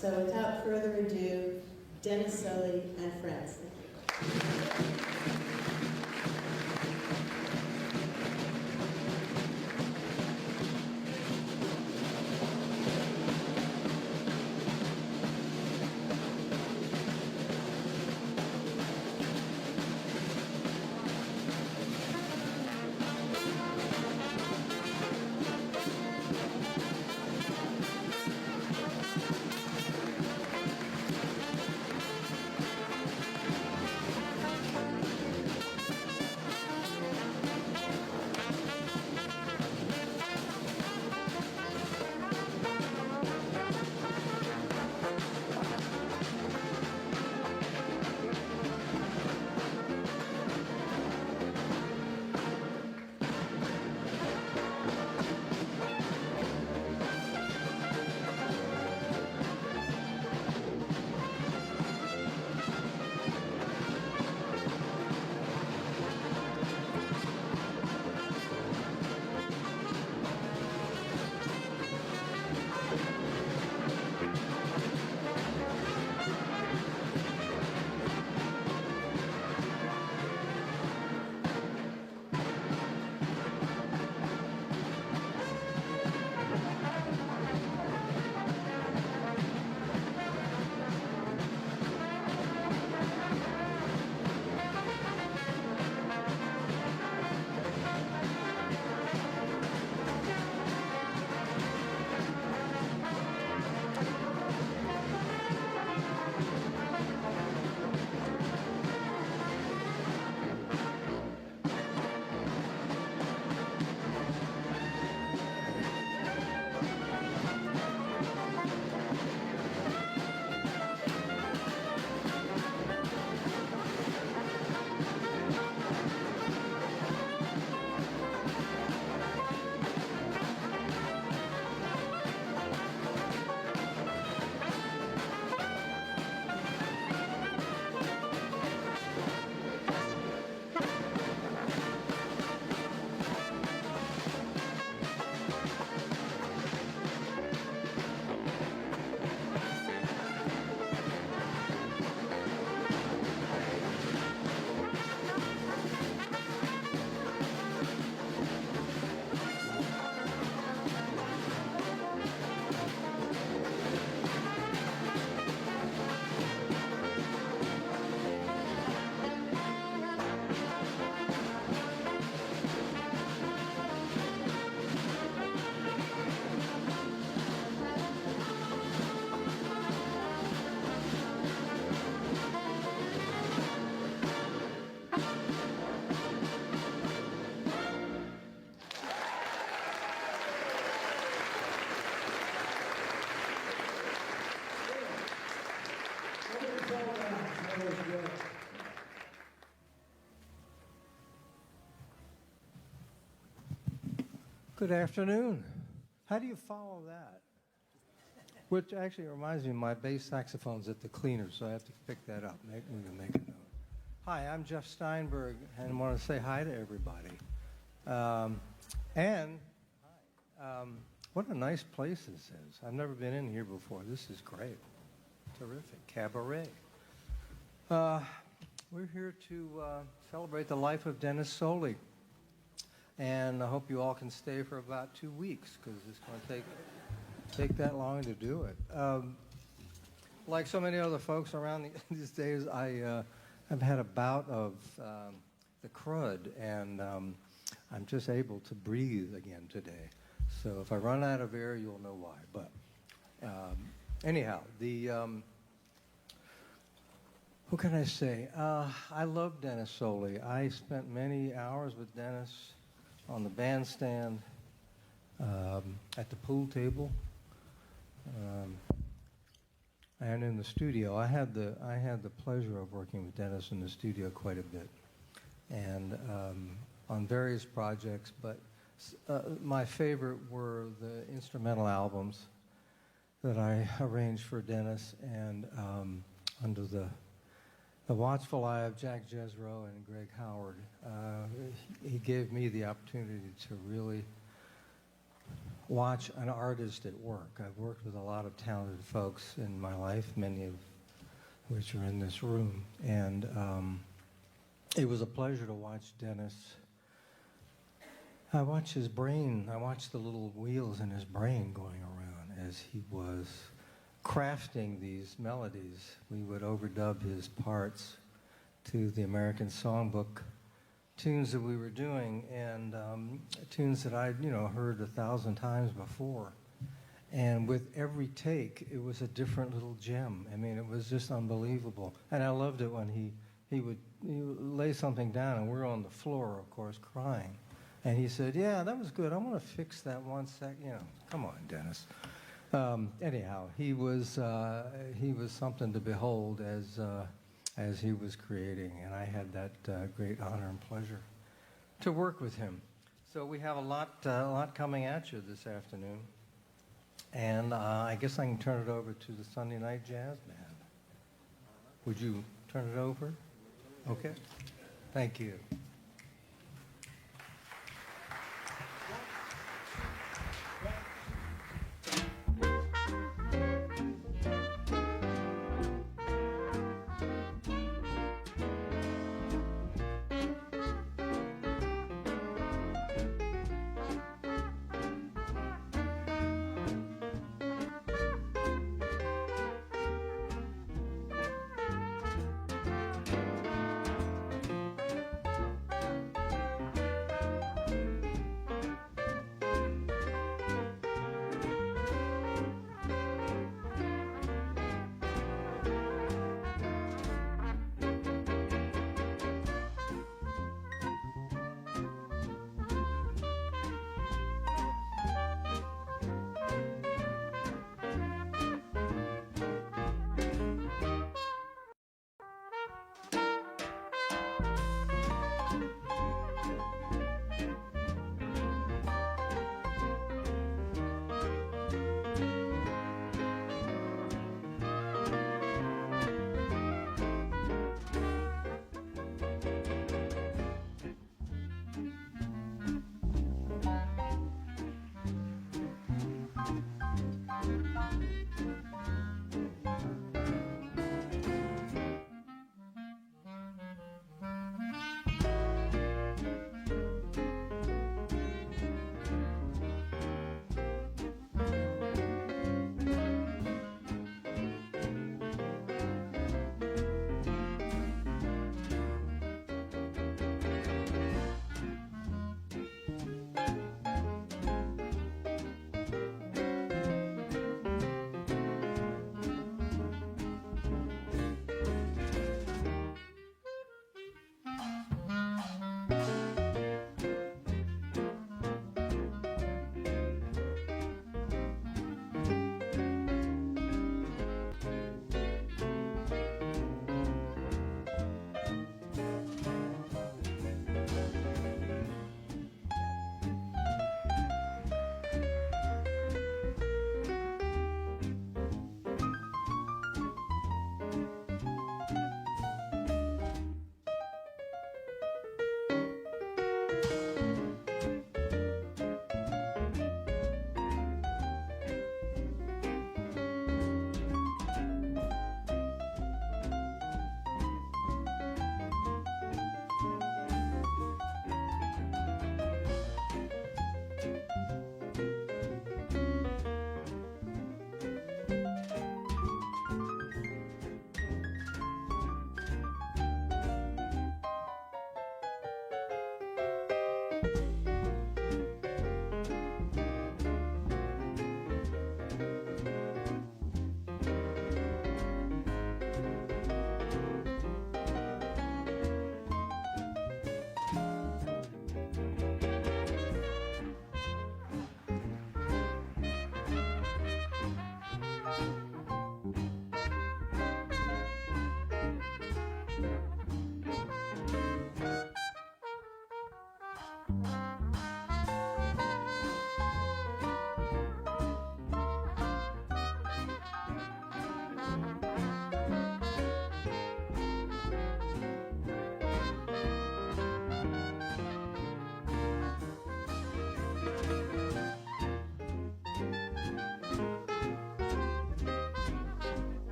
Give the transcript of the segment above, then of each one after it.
So without further ado, Denis, Solee, and friends. Thank you. Good afternoon. How do you follow that? Which actually reminds me, my bass saxophone's at the cleaner, so I have to pick that up. We can make a note. Hi, I'm Jeff Steinberg, and I want to say hi to everybody. What a nice place this is. I've never been in here before. This is great. Terrific. Cabaret. We're here to celebrate the life of Denis Solee. And I hope you all can stay for about 2 weeks, because it's going to take that long to do it. Like so many other folks around these days, I've had a bout of the crud, and I'm just able to breathe again today. So if I run out of air, you'll know why. But anyhow, what can I say? I love Denis Solee. I spent many hours with Denis on the bandstand, at the pool table, and in the studio. I had the pleasure of working with Denis in the studio quite a bit, and on various projects. But my favorite were the instrumental albums that I arranged for Denis, and under the watchful eye of Jack Jesro and Greg Howard, he gave me the opportunity to really watch an artist at work. I've worked with a lot of talented folks in my life, many of which are in this room, and it was a pleasure to watch Denis. I watched his brain, I watched the little wheels in his brain going around as he was crafting these melodies. We would overdub his parts to the American Songbook tunes that we were doing, and tunes that I'd heard 1,000 times before. And with every take, it was a different little gem. I mean, it was just unbelievable. And I loved it when he would lay something down, and we're on the floor, of course, crying. And he said, "Yeah, that was good. I want to fix that 1 sec." Come on, Denis. Anyhow, he was something to behold as he was creating, and I had that great honor and pleasure to work with him. So we have a lot coming at you this afternoon, and I guess I can turn it over to the Sunday Night Jazz Band. Would you turn it over? Okay. Thank you.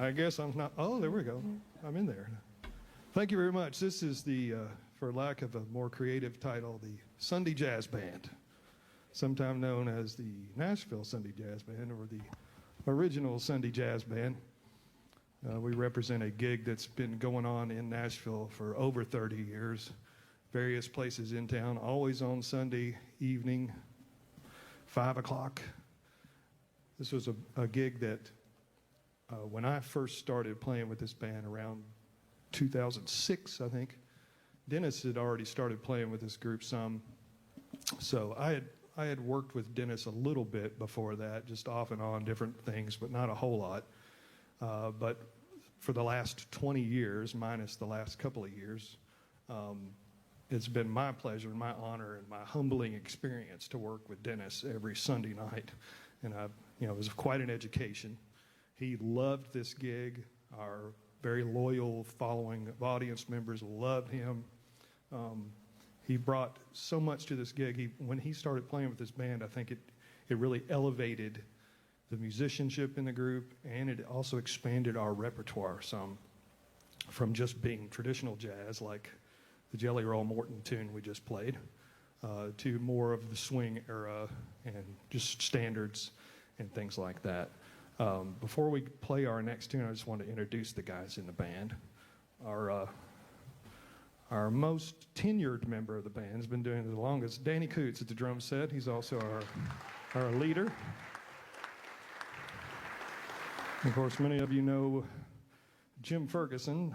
I guess I'm not. Oh, there we go. I'm in there. Thank you very much. This is the, for lack of a more creative title, the Sunday Jazz Band, sometimes known as the Nashville Sunday Jazz Band or the original Sunday Jazz Band. We represent a gig that's been going on in Nashville for over 30 years, various places in town, always on Sunday evening, 5 o'clock. This was a gig that when I first started playing with this band around 2006, I think, Denis had already started playing with this group some. So I had worked with Denis a little bit before that, just off and on different things, but not a whole lot. But for the last 20 years, minus the last couple of years, it's been my pleasure and my honor and my humbling experience to work with Denis every Sunday night. And it was quite an education. He loved this gig. Our very loyal following of audience members loved him. He brought so much to this gig. When he started playing with this band, I think it really elevated the musicianship in the group, and it also expanded our repertoire some, from just being traditional jazz like the Jelly Roll Morton tune we just played, to more of the swing era and just standards and things like that. Before we play our next tune, I just want to introduce the guys in the band. Our most tenured member of the band has been doing it the longest, Danny Coots at the drum set. He's also our leader. Of course, many of you know Jim Ferguson,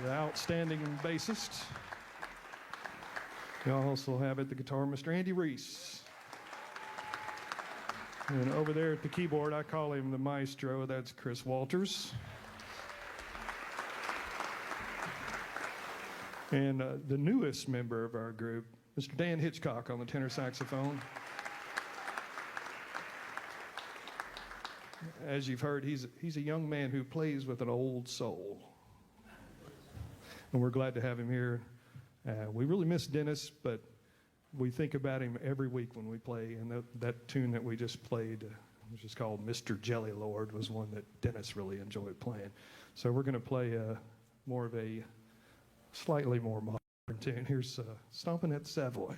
the outstanding bassist. We also have at the guitar Mr. Andy Reese. And over there at the keyboard, I call him the maestro. That's Chris Walters. And the newest member of our group, Mr. Dan Hitchcock on the tenor saxophone. As you've heard, he's a young man who plays with an old soul. And we're glad to have him here. We really miss Denis, but we think about him every week when we play. And that tune that we just played, which is called Mr. Jelly Lord, was one that Denis really enjoyed playing. So we're going to play more of a slightly more modern tune. Here's Stompin' at Savoy.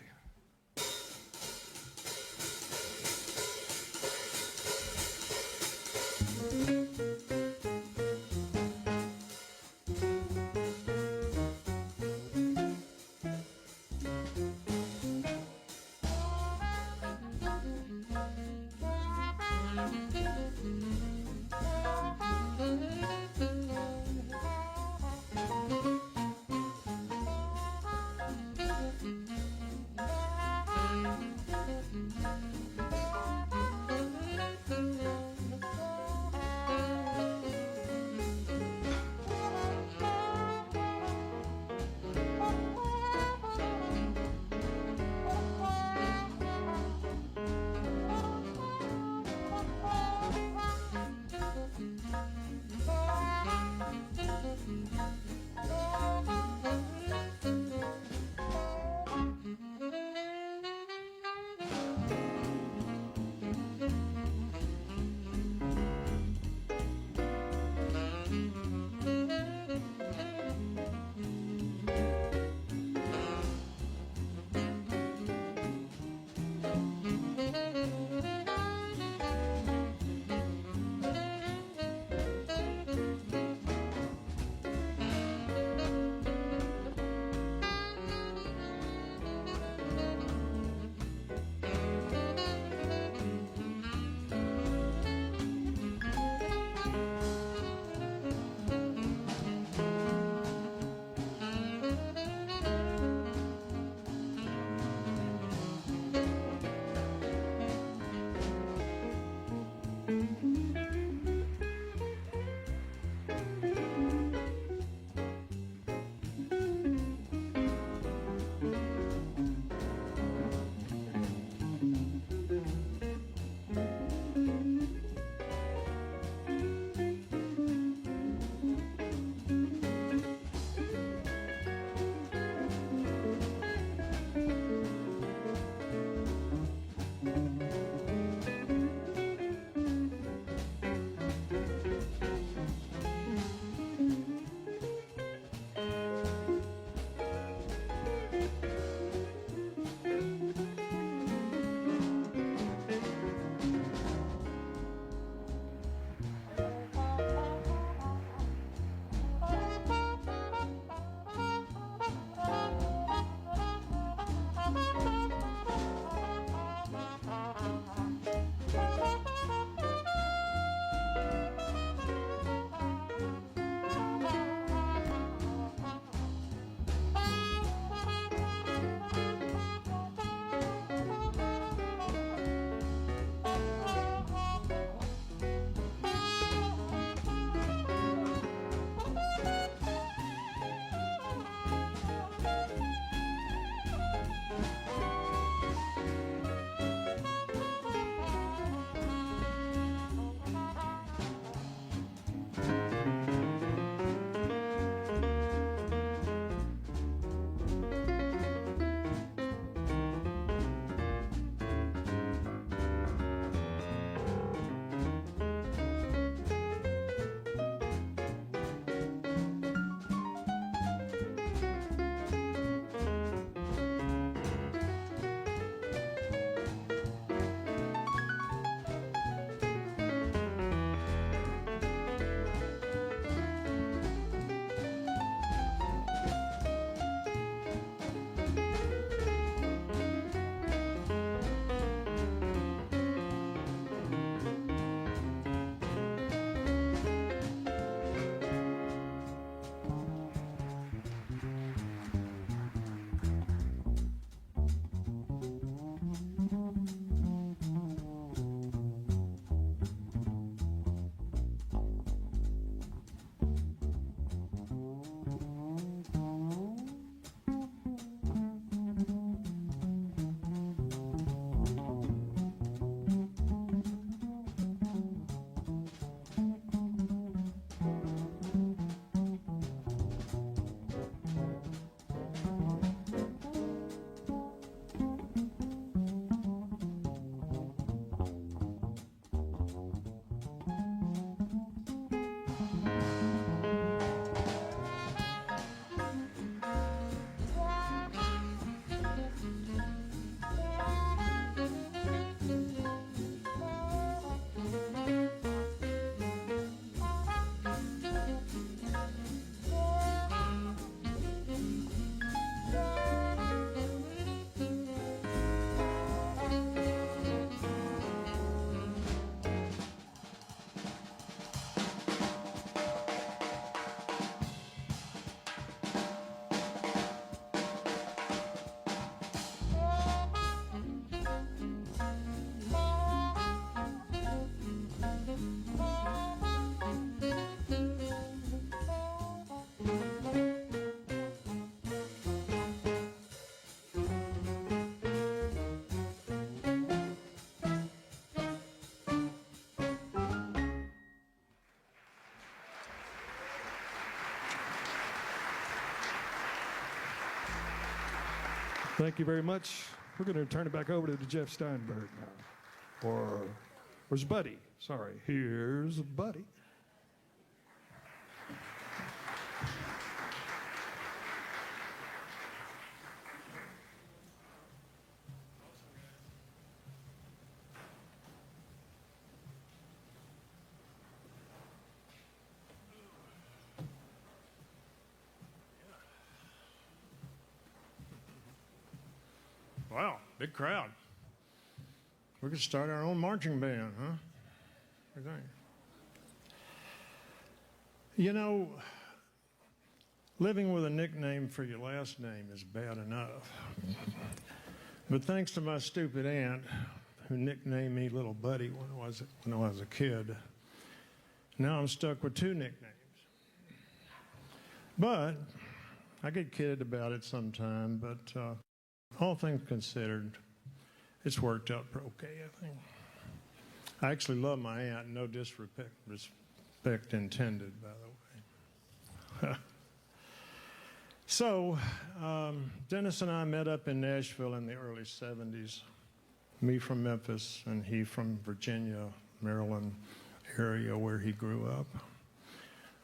Thank you very much. We're going to turn it back over to Jeff Steinberg now. Or where's Buddy? Sorry, here's Buddy. Wow, big crowd. We could start our own marching band, huh? What do you think? You know, living with a nickname for your last name is bad enough. But thanks to my stupid aunt, who nicknamed me Little Buddy when I was a kid, now I'm stuck with two nicknames. But I get kidded about it sometime, but all things considered, it's worked out okay, I think. I actually love my aunt, no disrespect intended, by the way. So, Denis and I met up in Nashville in the early 70s. Me from Memphis and he from Virginia, Maryland area where he grew up.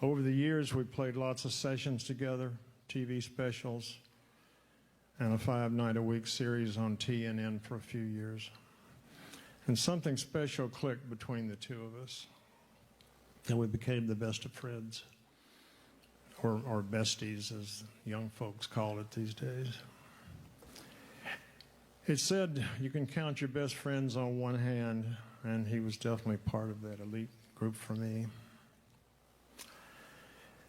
Over the years, we played lots of sessions together, TV specials, and a 5-night-a-week series on TNN for a few years. And something special clicked between the two of us, and we became the best of friends, or besties, as young folks call it these days. It's said you can count your best friends on one hand, and he was definitely part of that elite group for me.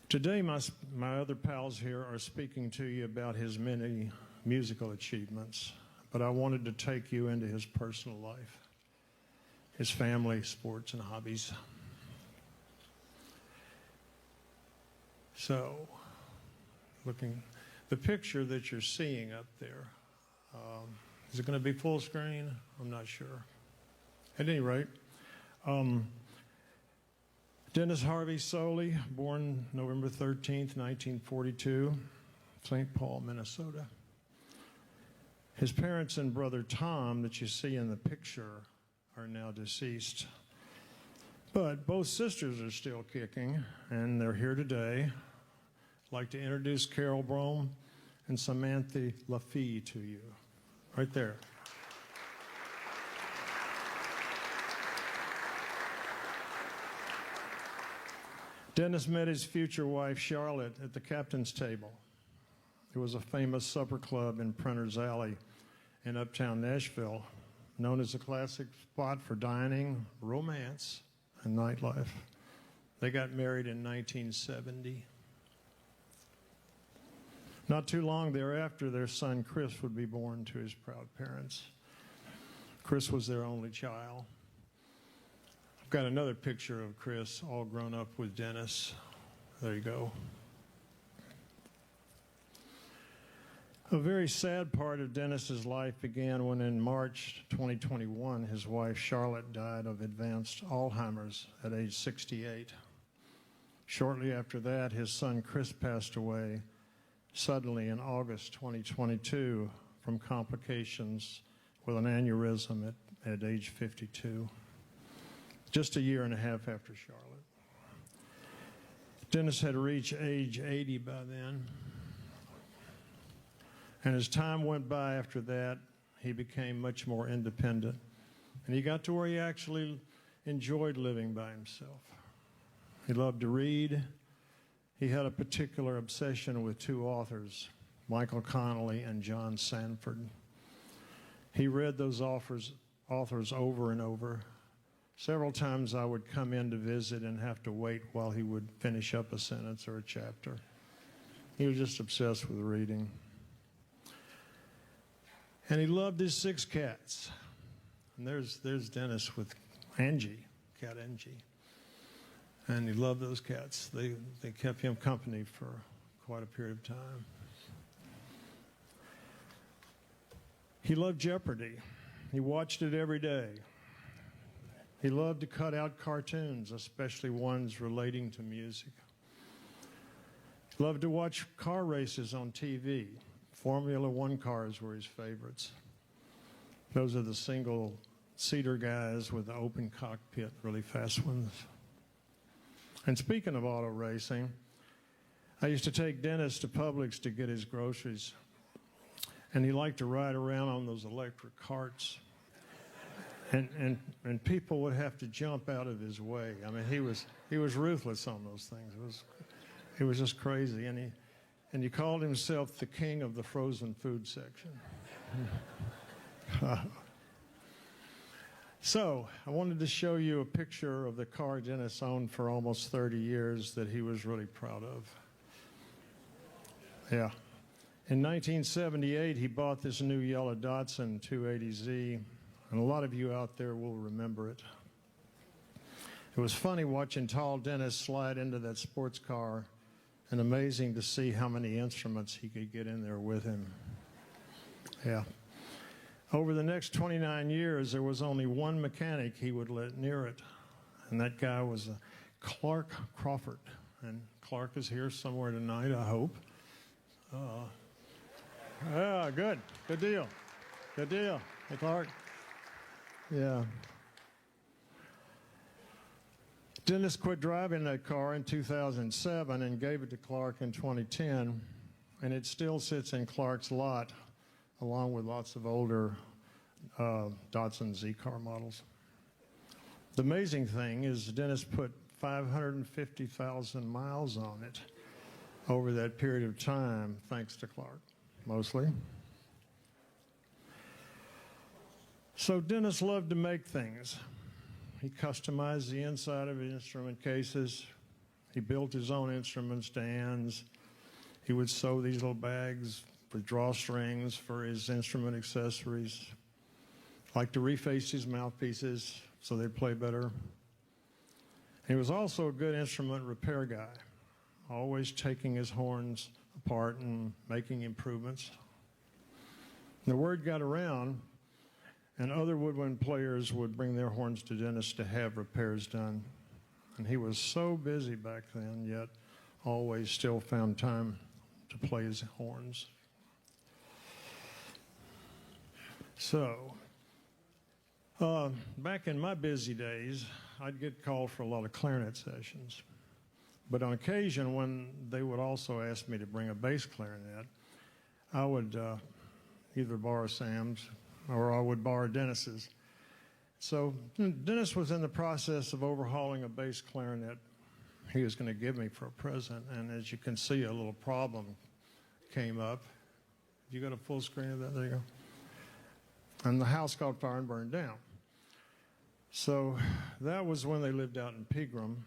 Today, my other pals here are speaking to you about his many musical achievements, but I wanted to take you into his personal life, his family, sports, and hobbies. So, the picture that you're seeing up there, is it going to be full screen? I'm not sure. At any rate, Denis Harvey Solee, born November 13th, 1942, St. Paul, Minnesota. His parents and brother Tom, that you see in the picture, are now deceased. But both sisters are still kicking, and they're here today. I'd like to introduce Carol Brome and Samantha LaFee to you. Right there. Denis met his future wife, Charlotte, at the captain's table. It was a famous supper club in Printer's Alley in uptown Nashville, known as a classic spot for dining, romance, and nightlife. They got married in 1970. Not too long thereafter, their son Chris would be born to his proud parents. Chris was their only child. I've got another picture of Chris all grown up with Denis. There you go. A very sad part of Denis's life began when in March 2021, his wife Charlotte died of advanced Alzheimer's at age 68. Shortly after that, his son Chris passed away suddenly in August 2022 from complications with an aneurysm at age 52. Just a year and a half after Charlotte. Denis had reached age 80 by then. And as time went by after that, he became much more independent. And he got to where he actually enjoyed living by himself. He loved to read. He had a particular obsession with two authors, Michael Connelly and John Sanford. He read those authors over and over. Several times I would come in to visit and have to wait while he would finish up a sentence or a chapter. He was just obsessed with reading. And he loved his 6 cats. And there's Denis with Angie, cat Angie. And he loved those cats. They kept him company for quite a period of time. He loved Jeopardy. He watched it every day. He loved to cut out cartoons, especially ones relating to music. He loved to watch car races on TV, Formula One cars were his favorites. Those are the single-seater guys with the open cockpit, really fast ones. And speaking of auto racing, I used to take Denis to Publix to get his groceries, and he liked to ride around on those electric carts. And people would have to jump out of his way. I mean, he was ruthless on those things. It was just crazy, and he called himself the king of the frozen food section. So I wanted to show you a picture of the car Denis owned for almost 30 years that he was really proud of. Yeah. In 1978, he bought this new yellow Datsun 280Z, and a lot of you out there will remember it. It was funny watching tall Denis slide into that sports car, and amazing to see how many instruments he could get in there with him. Yeah. Over the next 29 years, there was only one mechanic he would let near it, and that guy was Clark Crawford. And Clark is here somewhere tonight, I hope. Good. Good deal. Good deal. Hey, Clark. Yeah. Denis quit driving that car in 2007 and gave it to Clark in 2010, and it still sits in Clark's lot, along with lots of older Datsun Z car models. The amazing thing is Denis put 550,000 miles on it over that period of time, thanks to Clark, mostly. So Denis loved to make things. He customized the inside of his instrument cases. He built his own instrument stands. He would sew these little bags with drawstrings for his instrument accessories. Liked to reface his mouthpieces so they'd play better. He was also a good instrument repair guy, always taking his horns apart and making improvements. The word got around, and other woodwind players would bring their horns to Denis to have repairs done. And he was so busy back then, yet always still found time to play his horns. So, back in my busy days, I'd get called for a lot of clarinet sessions. But on occasion, when they would also ask me to bring a bass clarinet, I would either borrow Sam's or I would borrow Denis's. So Denis was in the process of overhauling a bass clarinet he was going to give me for a present, and as you can see, a little problem came up. You got a full screen of that? There you go. And the house caught fire and burned down. So that was when they lived out in Pegram,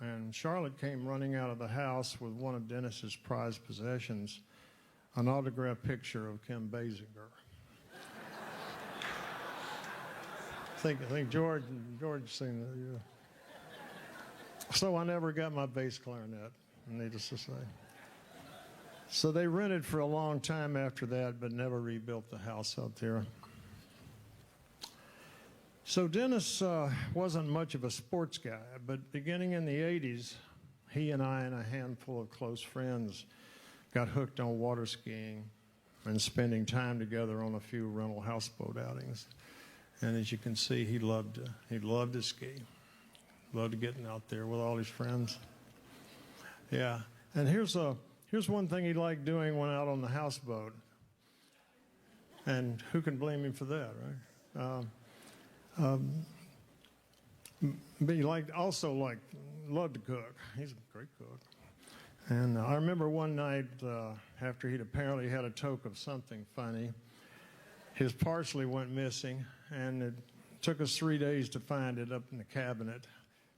and Charlotte came running out of the house with one of Denis's prized possessions, an autographed picture of Kim Basinger. I think George seen that, yeah. So I never got my bass clarinet, needless to say. So they rented for a long time after that, but never rebuilt the house out there. So Denis wasn't much of a sports guy, but beginning in the 80s, he and I and a handful of close friends got hooked on water skiing and spending time together on a few rental houseboat outings. And as you can see, he loved to ski. Loved getting out there with all his friends. Yeah, and here's one thing he liked doing when out on the houseboat. And who can blame him for that, right? But he loved to cook. He's a great cook. And I remember one night after he'd apparently had a toke of something funny, his parsley went missing, and it took us 3 days to find it up in the cabinet.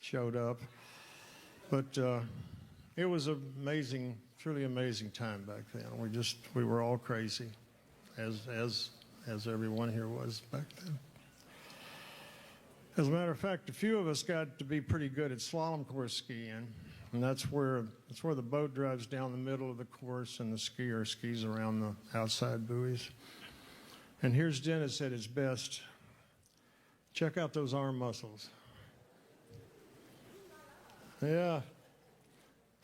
Showed up, but it was an amazing, truly amazing time back then. We were all crazy, as everyone here was back then. As a matter of fact, a few of us got to be pretty good at slalom course skiing, and that's where the boat drives down the middle of the course, and the skier skis around the outside buoys. And here's Denis at his best. Check out those arm muscles. Yeah.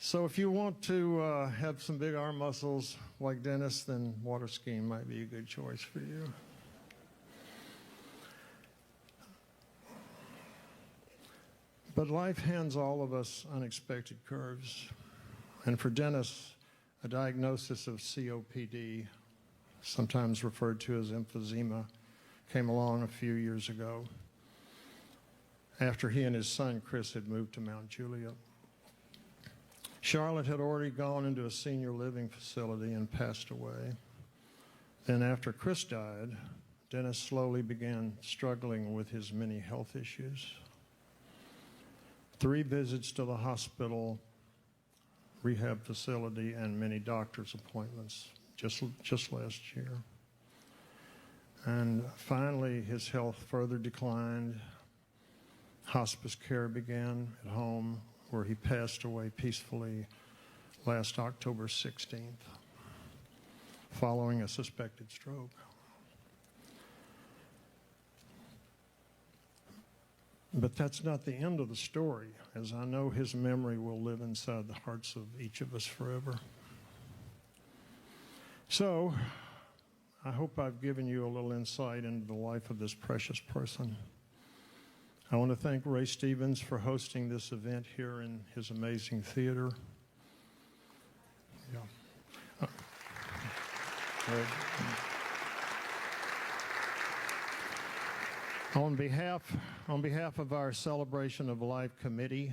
So if you want to have some big arm muscles like Dennis, then water skiing might be a good choice for you. But life hands all of us unexpected curves. And for Denis, a diagnosis of COPD, sometimes referred to as emphysema, came along a few years ago after he and his son Chris had moved to Mount Juliet. Charlotte had already gone into a senior living facility and passed away. Then after Chris died, Denis slowly began struggling with his many health issues. 3 visits to the hospital, rehab facility, and many doctor's appointments just last year. And finally, his health further declined. Hospice care began at home, where he passed away peacefully last October 16th, following a suspected stroke. But that's not the end of the story, as I know his memory will live inside the hearts of each of us forever. So, I hope I've given you a little insight into the life of this precious person. I want to thank Ray Stevens for hosting this event here in his amazing theater. Yeah. On behalf of our Celebration of Life committee,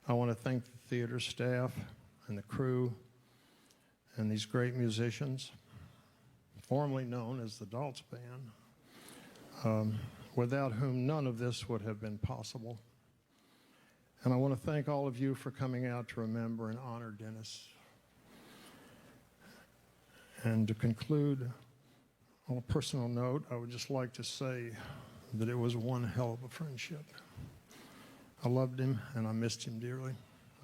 I want to thank the theater staff and the crew and these great musicians, formerly known as the Daltz Band, without whom none of this would have been possible. And I want to thank all of you for coming out to remember and honor Denis. And to conclude, on a personal note, I would just like to say that it was one hell of a friendship. I loved him, and I missed him dearly.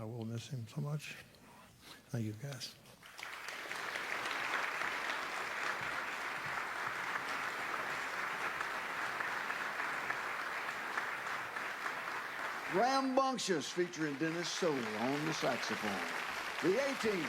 I will miss him so much. Thank you, guys. Rambunctious, featuring Denis Solee on the saxophone. The A-Team.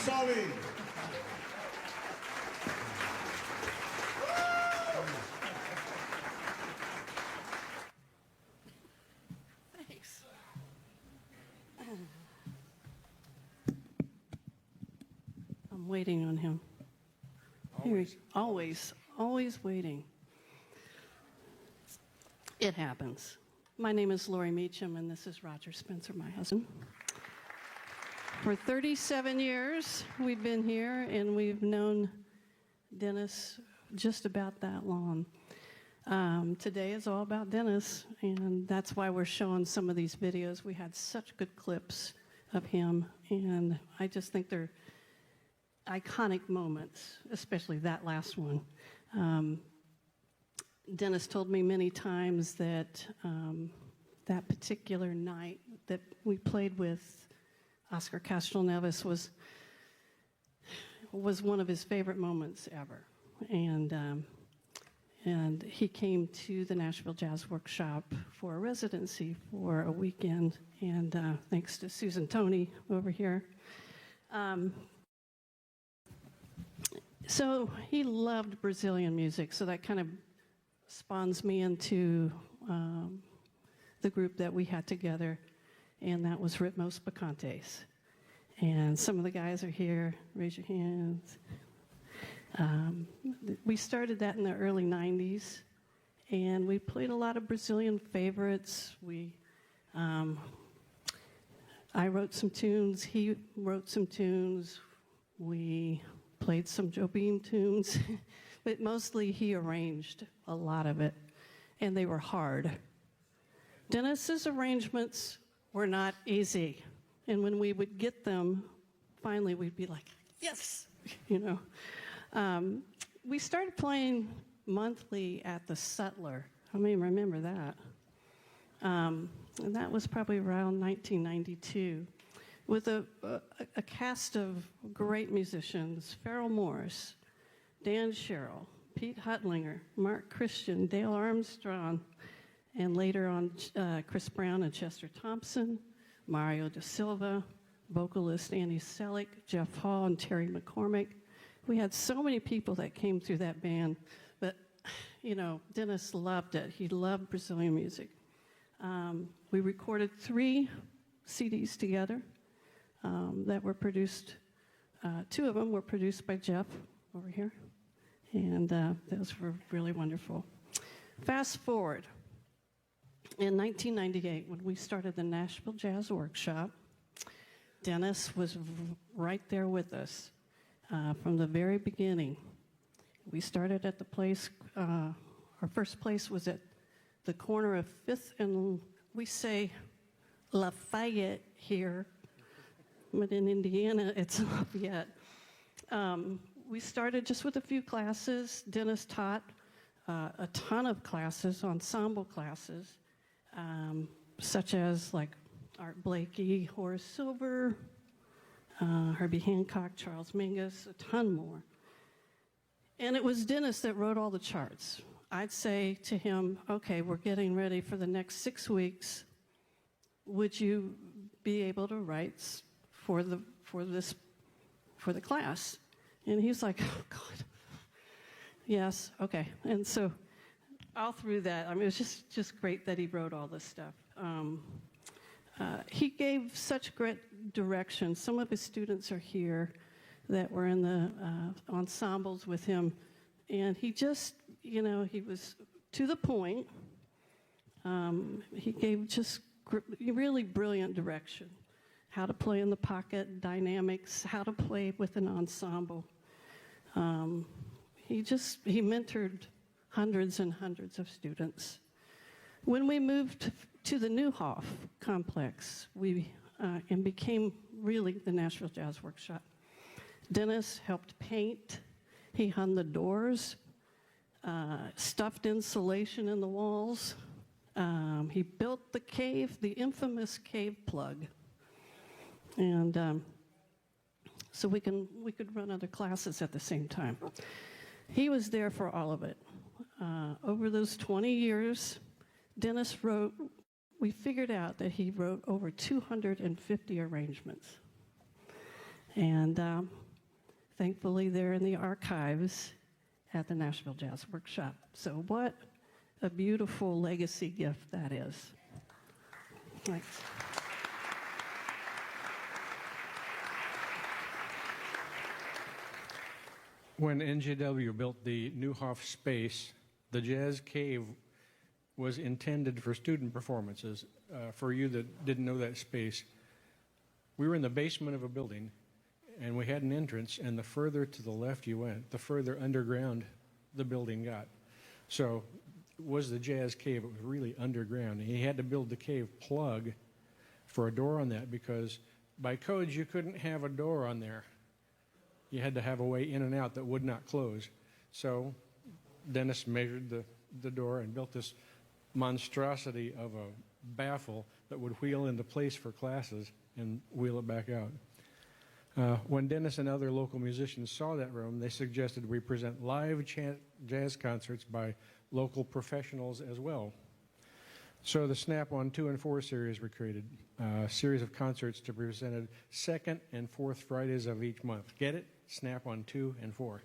Solee. Thanks. I'm waiting on him. Always waiting. It happens. My name is Lori Meacham, and this is Roger Spencer, my husband. For 37 years, we've been here, and we've known Dennis just about that long. Today is all about Dennis, and that's why we're showing some of these videos. We had such good clips of him, and I just think they're iconic moments, especially that last one. Dennis told me many times that that particular night that we played with Oscar Castroneves was one of his favorite moments ever. And he came to the Nashville Jazz Workshop for a residency for a weekend, and thanks to Susan Tony over here. So he loved Brazilian music, so that kind of spawns me into the group that we had together, and that was Ritmos Bacantes. And some of the guys are here. Raise your hands. We started that in the early 90s, and we played a lot of Brazilian favorites. I wrote some tunes. He wrote some tunes. We played some Jobim tunes, but mostly he arranged a lot of it, and they were hard. Dennis's arrangements were not easy, and when we would get them, finally we'd be like, yes, you know. We started playing monthly at the Sutler. How many remember that? And that was probably around 1992. With a cast of great musicians: Farrell Morris, Dan Sherrill, Pete Huttlinger, Mark Christian, Dale Armstrong, and later on Chris Brown and Chester Thompson, Mario da Silva, vocalist Andy Selick, Jeff Hall, and Terry McCormick. We had so many people that came through that band, but, you know, Dennis loved it. He loved Brazilian music. We recorded 3 CDs together that were produced. 2 of them were produced by Jeff over here, and those were really wonderful. Fast forward. In 1998, when we started the Nashville Jazz Workshop, Dennis was right there with us from the very beginning. We started at the place, our first place was at the corner of 5th and, we say Lafayette here, but in Indiana, it's Lafayette. We started just with a few classes. Dennis taught a ton of classes, ensemble classes, such as like Art Blakey, Horace Silver, Herbie Hancock, Charles Mingus, a ton more. And it was Dennis that wrote all the charts. I'd say to him, okay, we're getting ready for the next 6 weeks. Would you be able to write for the class? And he's like, oh God, yes, okay. And so all through that, I mean, it was just great that he wrote all this stuff. He gave such great direction. Some of his students are here that were in the ensembles with him, and he just, you know, he was to the point. He gave just really brilliant direction. How to play in the pocket, dynamics, how to play with an ensemble. He mentored hundreds and hundreds of students. When we moved to the Newhoff complex, and became really the Nashville Jazz Workshop, Denis helped paint. He hung the doors, stuffed insulation in the walls. He built the cave, the infamous cave plug. And so we could run other classes at the same time. He was there for all of it. Over those 20 years, Denis wrote, we figured out that he wrote over 250 arrangements. And thankfully, they're in the archives at the Nashville Jazz Workshop. So what a beautiful legacy gift that is. Thanks. When NJW built the Newhoff space, the Jazz Cave was intended for student performances. For you that didn't know that space, we were in the basement of a building, and we had an entrance, and the further to the left you went, the further underground the building got. So it was the Jazz Cave. It was really underground. He had to build the cave plug for a door on that because by codes you couldn't have a door on there. You had to have a way in and out that would not close. So Denis measured the door and built this monstrosity of a baffle that would wheel into place for classes and wheel it back out. When Denis and other local musicians saw that room, they suggested we present live jazz concerts by local professionals as well. So the Snap-on 2 and 4 series were created, a series of concerts to be presented second and fourth Fridays of each month. Get it? Snap-on 2 and 4.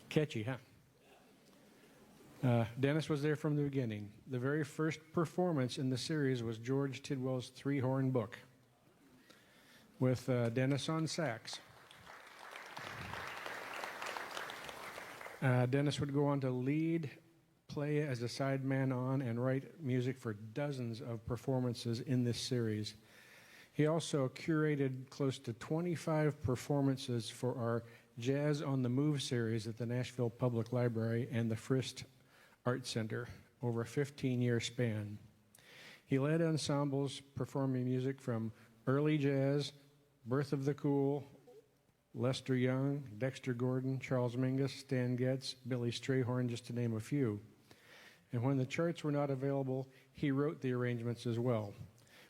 Catchy, huh? Denis was there from the beginning. The very first performance in the series was George Tidwell's three-horn book with Denis on sax. Denis would go on to lead, play as a sideman on, and write music for dozens of performances in this series. He also curated close to 25 performances for our Jazz on the Move series at the Nashville Public Library and the Frist Art Center over a 15-year span. He led ensembles performing music from early jazz, Birth of the Cool, Lester Young, Dexter Gordon, Charles Mingus, Stan Getz, Billy Strayhorn, just to name a few. And when the charts were not available, he wrote the arrangements as well.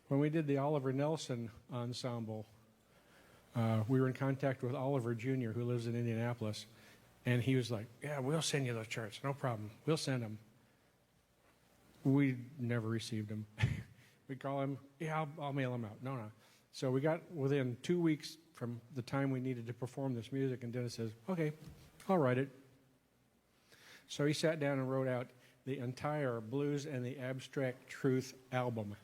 When we did the Oliver Nelson ensemble, we were in contact with Oliver Jr., who lives in Indianapolis, and he was like, yeah, we'll send you those charts, no problem. We'll send them. We never received them. We'd call him, yeah, I'll mail them out. No. So we got within 2 weeks from the time we needed to perform this music, and Denis says, okay, I'll write it. So he sat down and wrote out the entire Blues and the Abstract Truth album.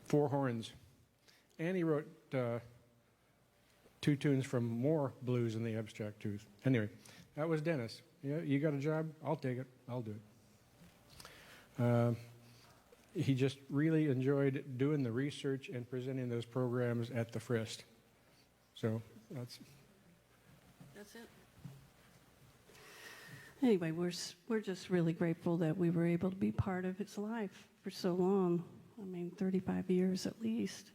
4 horns. And he wrote 2 tunes from more Blues and the Abstract Truth. Anyway, that was Denis. Yeah, you got a job? I'll take it. I'll do it. He just really enjoyed doing the research and presenting those programs at the Frist. So that's it. Anyway, we're just really grateful that we were able to be part of his life for so long. 35 years at least.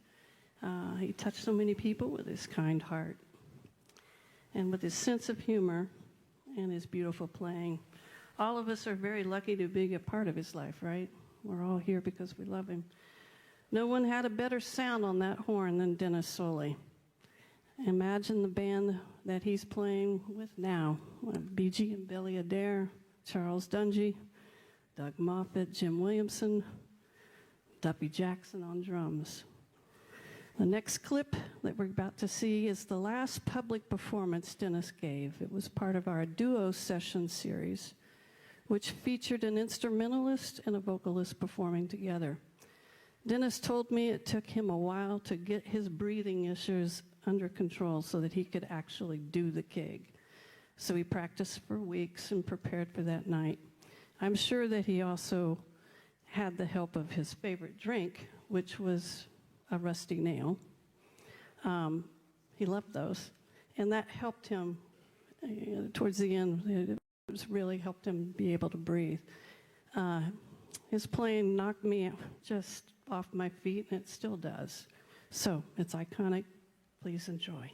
He touched so many people with his kind heart and with his sense of humor and his beautiful playing. All of us are very lucky to be a part of his life, right? We're all here because we love him. No one had a better sound on that horn than Denis Solee. Imagine the band that he's playing with now. B.G. and Billy Adair, Charles Dungy, Doug Moffett, Jim Williamson, Duppy Jackson on drums. The next clip that we're about to see is the last public performance Denis gave. It was part of our duo session series, which featured an instrumentalist and a vocalist performing together. Denis told me it took him a while to get his breathing issues under control so that he could actually do the gig. So he practiced for weeks and prepared for that night. I'm sure that he also had the help of his favorite drink, which was a rusty nail. He loved those. And that helped him towards the end. It really helped him be able to breathe. His playing knocked me just off my feet, and it still does. So it's iconic. Please enjoy.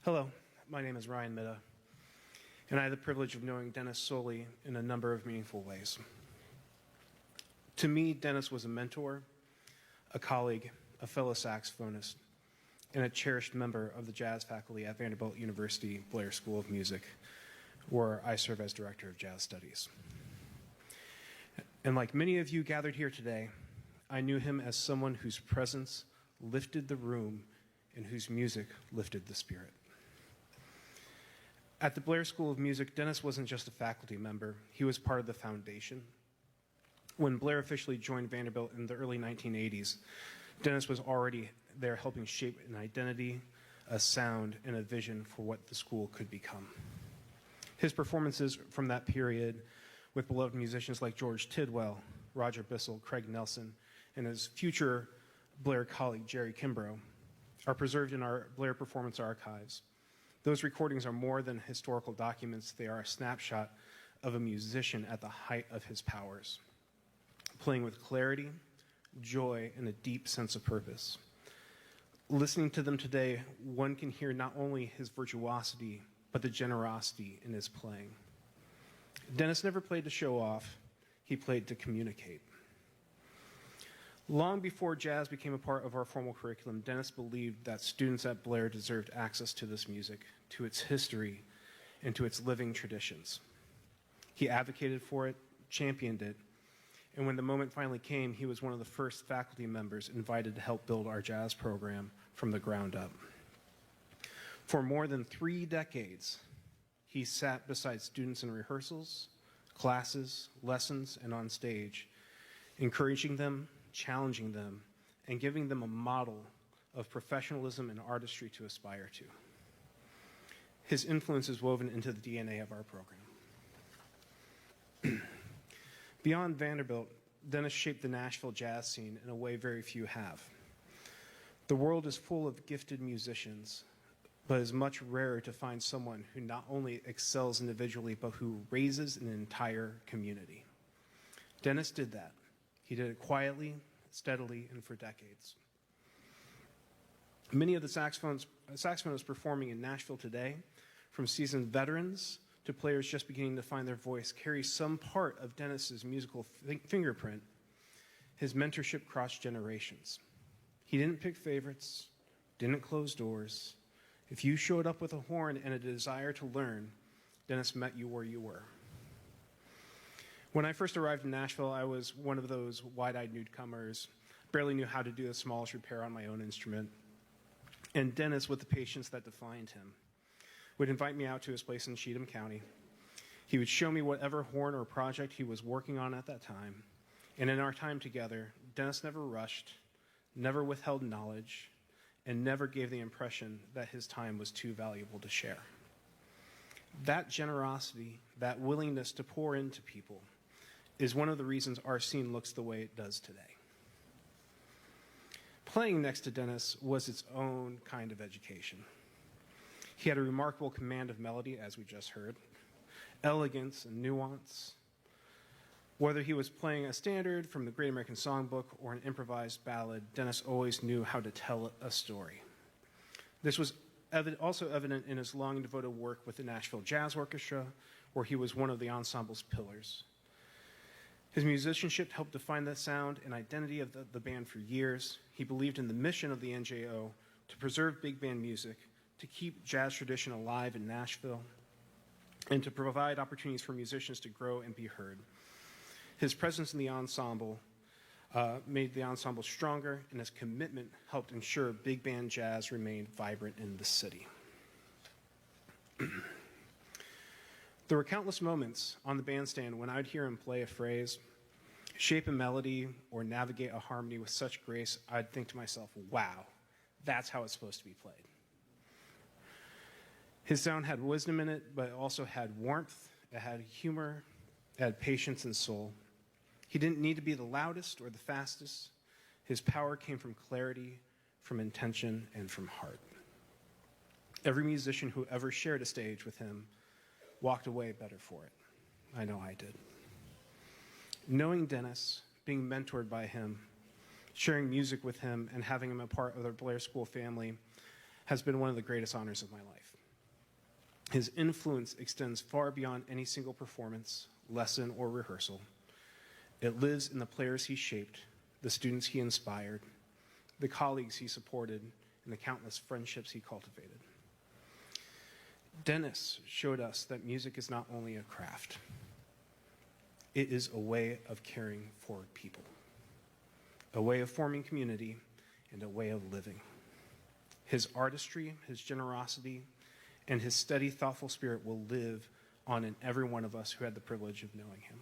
Hello, my name is Ryan Mitta, and I have the privilege of knowing Denis Solee in a number of meaningful ways. To me, Denis was a mentor, a colleague, a fellow saxophonist, and a cherished member of the jazz faculty at Vanderbilt University Blair School of Music, where I serve as Director of Jazz Studies. And like many of you gathered here today, I knew him as someone whose presence lifted the room and whose music lifted the spirit. At the Blair School of Music, Denis wasn't just a faculty member, he was part of the foundation. When Blair officially joined Vanderbilt in the early 1980s, Denis was already there helping shape an identity, a sound, and a vision for what the school could become. His performances from that period with beloved musicians like George Tidwell, Roger Bissell, Craig Nelson, and his future Blair colleague Jerry Kimbrough are preserved in our Blair Performance Archives. Those recordings are more than historical documents. They are a snapshot of a musician at the height of his powers, playing with clarity, joy, and a deep sense of purpose. Listening to them today, one can hear not only his virtuosity, but the generosity in his playing. Denis never played to show off, he played to communicate. Long before jazz became a part of our formal curriculum, Denis believed that students at Blair deserved access to this music, to its history, and to its living traditions. He advocated for it, championed it, and when the moment finally came, he was one of the first faculty members invited to help build our jazz program from the ground up. For more than 3 decades, he sat beside students in rehearsals, classes, lessons, and on stage, encouraging them, challenging them, and giving them a model of professionalism and artistry to aspire to. His influence is woven into the DNA of our program. Beyond Vanderbilt, Denis shaped the Nashville jazz scene in a way very few have. The world is full of gifted musicians, but it's much rarer to find someone who not only excels individually, but who raises an entire community. Denis did that. He did it quietly, steadily, and for decades. Many of the saxophonists performing in Nashville today, from seasoned veterans to players just beginning to find their voice, carry some part of Denis's musical fingerprint. His mentorship crossed generations. He didn't pick favorites, didn't close doors. If you showed up with a horn and a desire to learn, Denis met you where you were. When I first arrived in Nashville, I was one of those wide-eyed newcomers, barely knew how to do the smallest repair on my own instrument. And Denis, with the patience that defined him, would invite me out to his place in Cheatham County. He would show me whatever horn or project he was working on at that time. And in our time together, Denis never rushed, never withheld knowledge, and never gave the impression that his time was too valuable to share. That generosity, that willingness to pour into people, is one of the reasons our scene looks the way it does today. Playing next to Denis was its own kind of education. He had a remarkable command of melody, as we just heard, elegance and nuance. Whether he was playing a standard from the Great American Songbook or an improvised ballad, Denis always knew how to tell a story. This was also evident in his long and devoted work with the Nashville Jazz Orchestra, where he was one of the ensemble's pillars. His musicianship helped define the sound and identity of the band for years. He believed in the mission of the NJO to preserve big band music, to keep jazz tradition alive in Nashville, and to provide opportunities for musicians to grow and be heard. His presence in the ensemble made the ensemble stronger, and his commitment helped ensure big band jazz remained vibrant in the city. There were countless moments on the bandstand when I'd hear him play a phrase, shape a melody, or navigate a harmony with such grace, I'd think to myself, wow, that's how it's supposed to be played. His sound had wisdom in it, but it also had warmth, it had humor, it had patience and soul. He didn't need to be the loudest or the fastest. His power came from clarity, from intention, and from heart. Every musician who ever shared a stage with him walked away better for it. I know I did. Knowing Denis, being mentored by him, sharing music with him, and having him a part of the Blair School family has been one of the greatest honors of my life. His influence extends far beyond any single performance, lesson, or rehearsal. It lives in the players he shaped, the students he inspired, the colleagues he supported, and the countless friendships he cultivated. Denis showed us that music is not only a craft, it is a way of caring for people, a way of forming community, and a way of living. His artistry, his generosity, and his steady, thoughtful spirit will live on in every one of us who had the privilege of knowing him.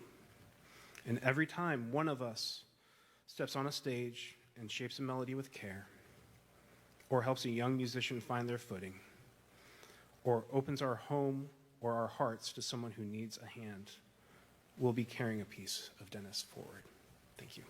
And every time one of us steps on a stage and shapes a melody with care, or helps a young musician find their footing, or opens our home or our hearts to someone who needs a hand, we'll be carrying a piece of Denis forward. Thank you.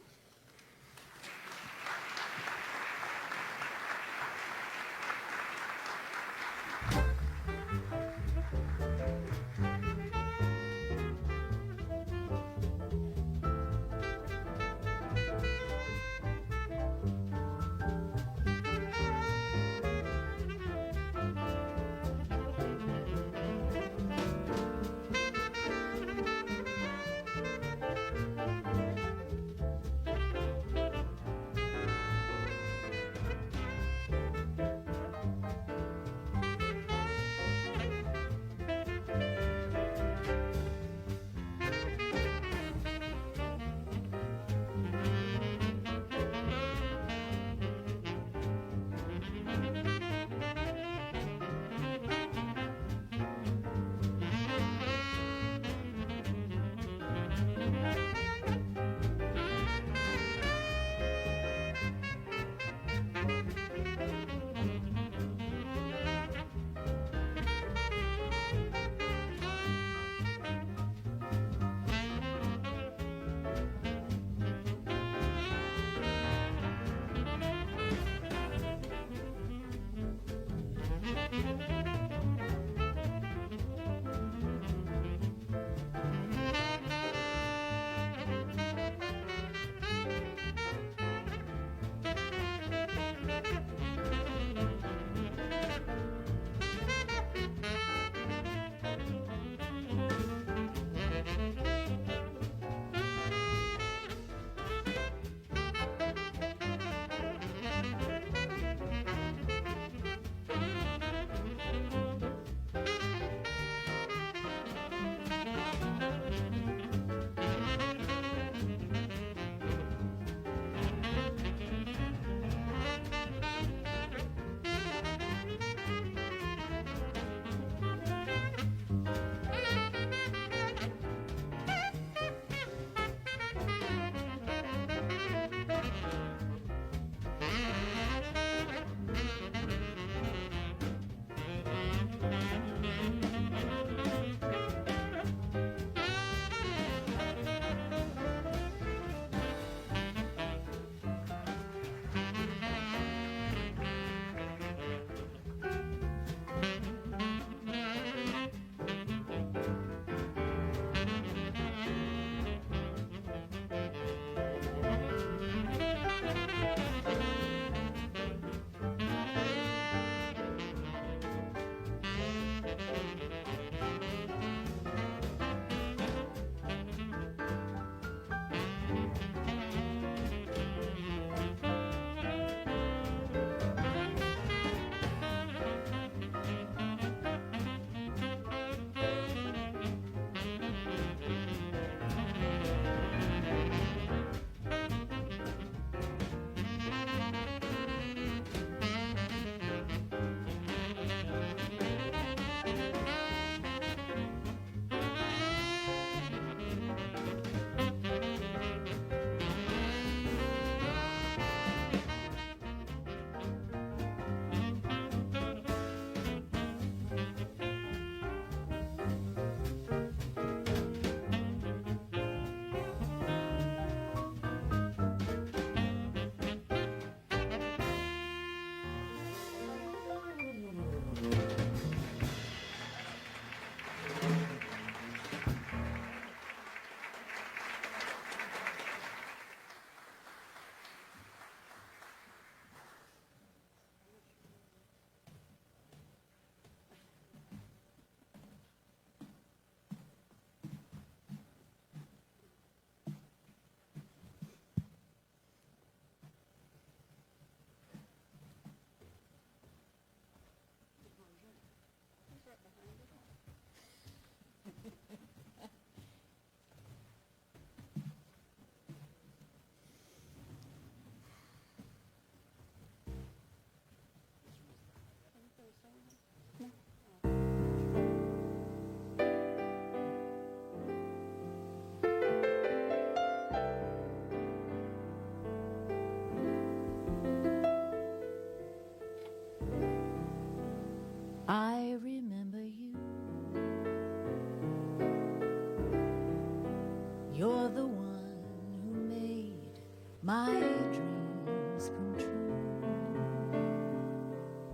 my dreams come true.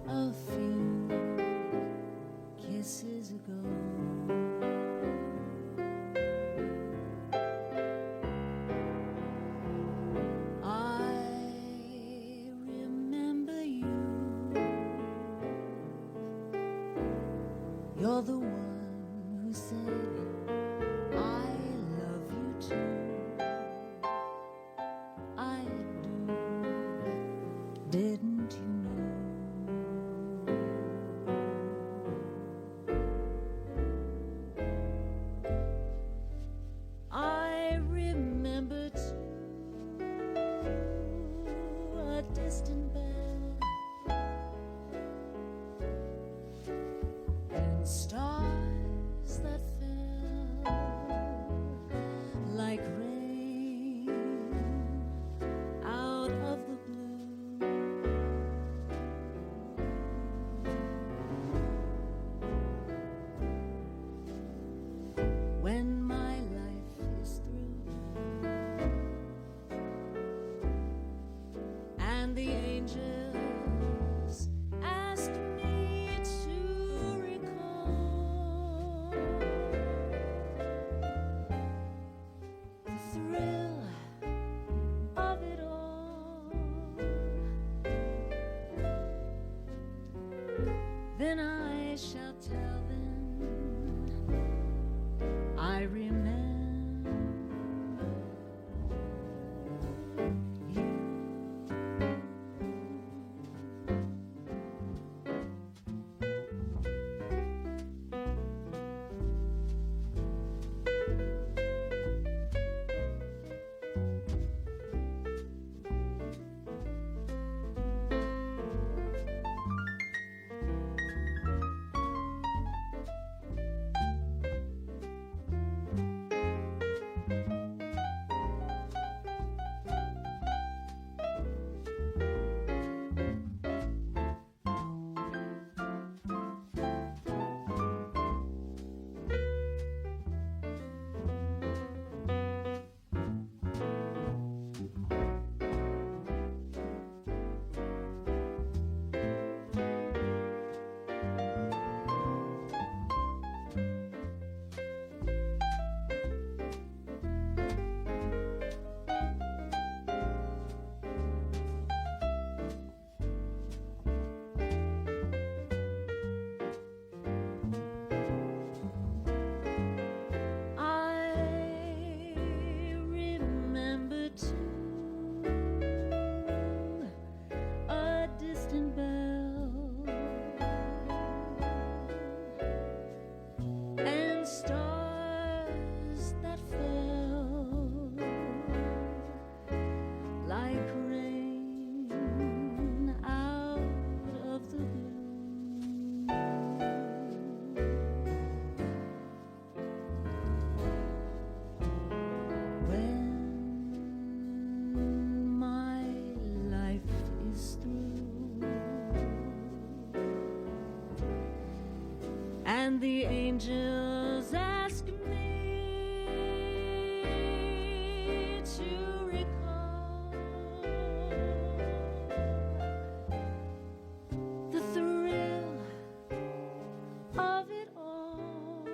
A few kisses ago, I remember you. You're the one who said, I love you too. I do. Didn't you know? I remember too a distant bell and stars that fell like rain out of the blue. When my life is through and the angels ask me to recall the thrill of it all, then I shall tell them I remember you. I remember too a distant bell and stars that fell like rain out of the blue. When my life is through and the angels ask me to recall the thrill of it all,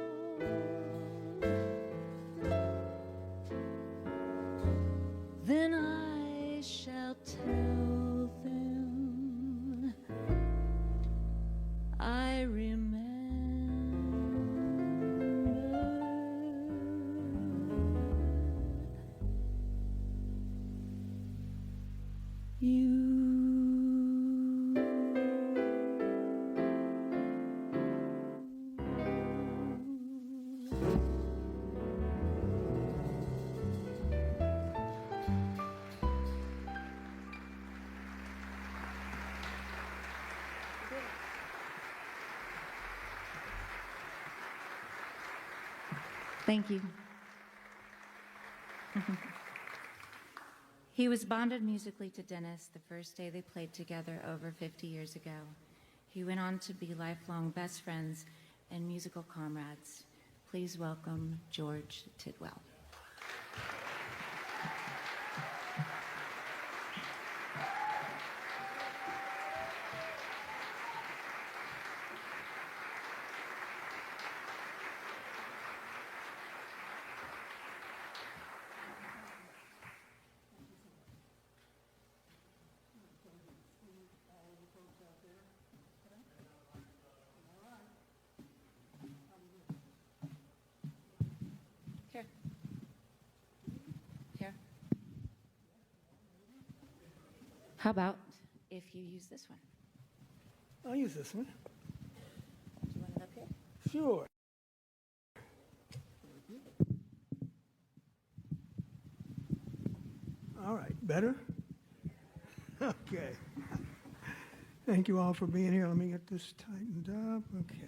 then I shall tell them I remember you. Thank you. He was bonded musically to Denis the first day they played together over 50 years ago. He went on to be lifelong best friends and musical comrades. Please welcome George Tidwell. How about if you use this one? I'll use this one. Do you want it up here? Sure. All right, better? Okay. Thank you all for being here. Let me get this tightened up. Okay.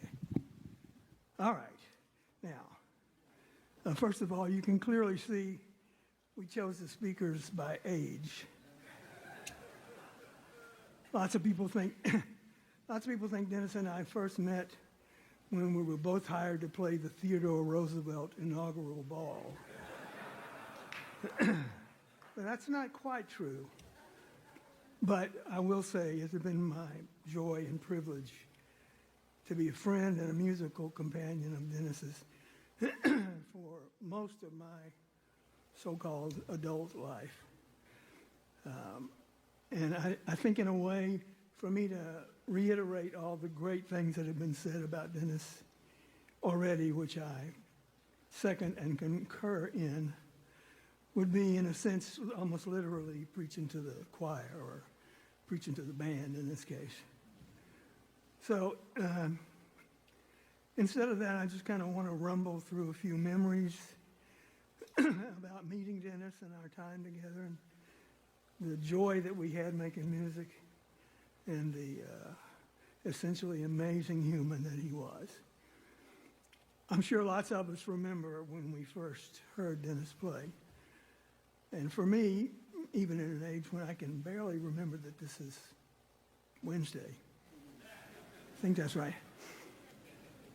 All right. Now, first of all, you can clearly see we chose the speakers by age. Lots of people think Dennis and I first met when we were both hired to play the Theodore Roosevelt inaugural ball. But that's not quite true. But I will say it has been my joy and privilege to be a friend and a musical companion of Dennis's for most of my so-called adult life. And I think in a way, for me to reiterate all the great things that have been said about Denis already, which I second and concur in, would be, in a sense, almost literally preaching to the choir or preaching to the band in this case. So instead of that, I just kind of want to rumble through a few memories about meeting Denis and our time together and the joy that we had making music and the essentially amazing human that he was. I'm sure lots of us remember when we first heard Denis play. And for me, even at an age when I can barely remember that this is Wednesday, I think that's right.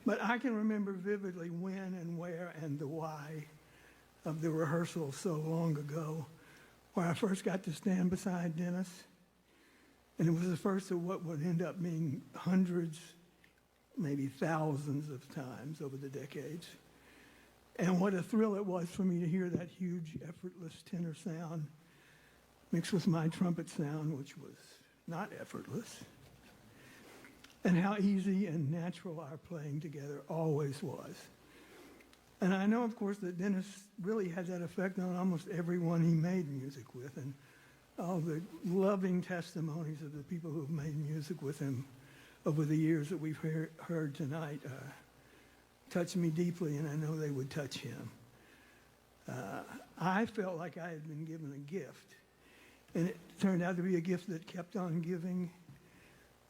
But I can remember vividly when and where and the why of the rehearsal so long ago, where I first got to stand beside Denis. And it was the first of what would end up being hundreds, maybe thousands of times over the decades. And what a thrill it was for me to hear that huge, effortless tenor sound mixed with my trumpet sound, which was not effortless. And how easy and natural our playing together always was. And I know, of course, that Denis really had that effect on almost everyone he made music with. And all the loving testimonies of the people who've made music with him over the years that we've heard tonight touched me deeply, and I know they would touch him. I felt like I had been given a gift, and it turned out to be a gift that kept on giving.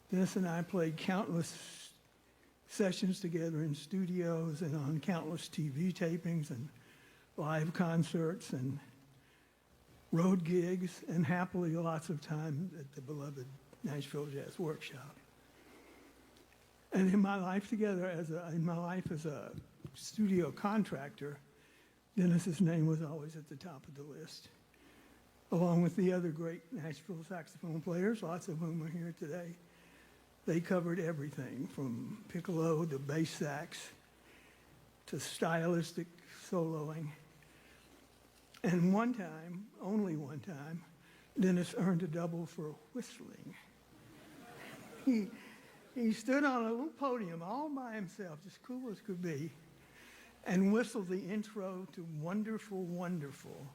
Denis and I played countless sessions together in studios and on countless TV tapings and live concerts and road gigs, and happily lots of time at the beloved Nashville Jazz Workshop. And in my life as a studio contractor, Denis's name was always at the top of the list, along with the other great Nashville saxophone players, lots of whom are here today. They covered everything from piccolo to bass sax to stylistic soloing. And one time, only one time, Denis earned a double for whistling. He stood on a little podium all by himself, just cool as could be, and whistled the intro to Wonderful, Wonderful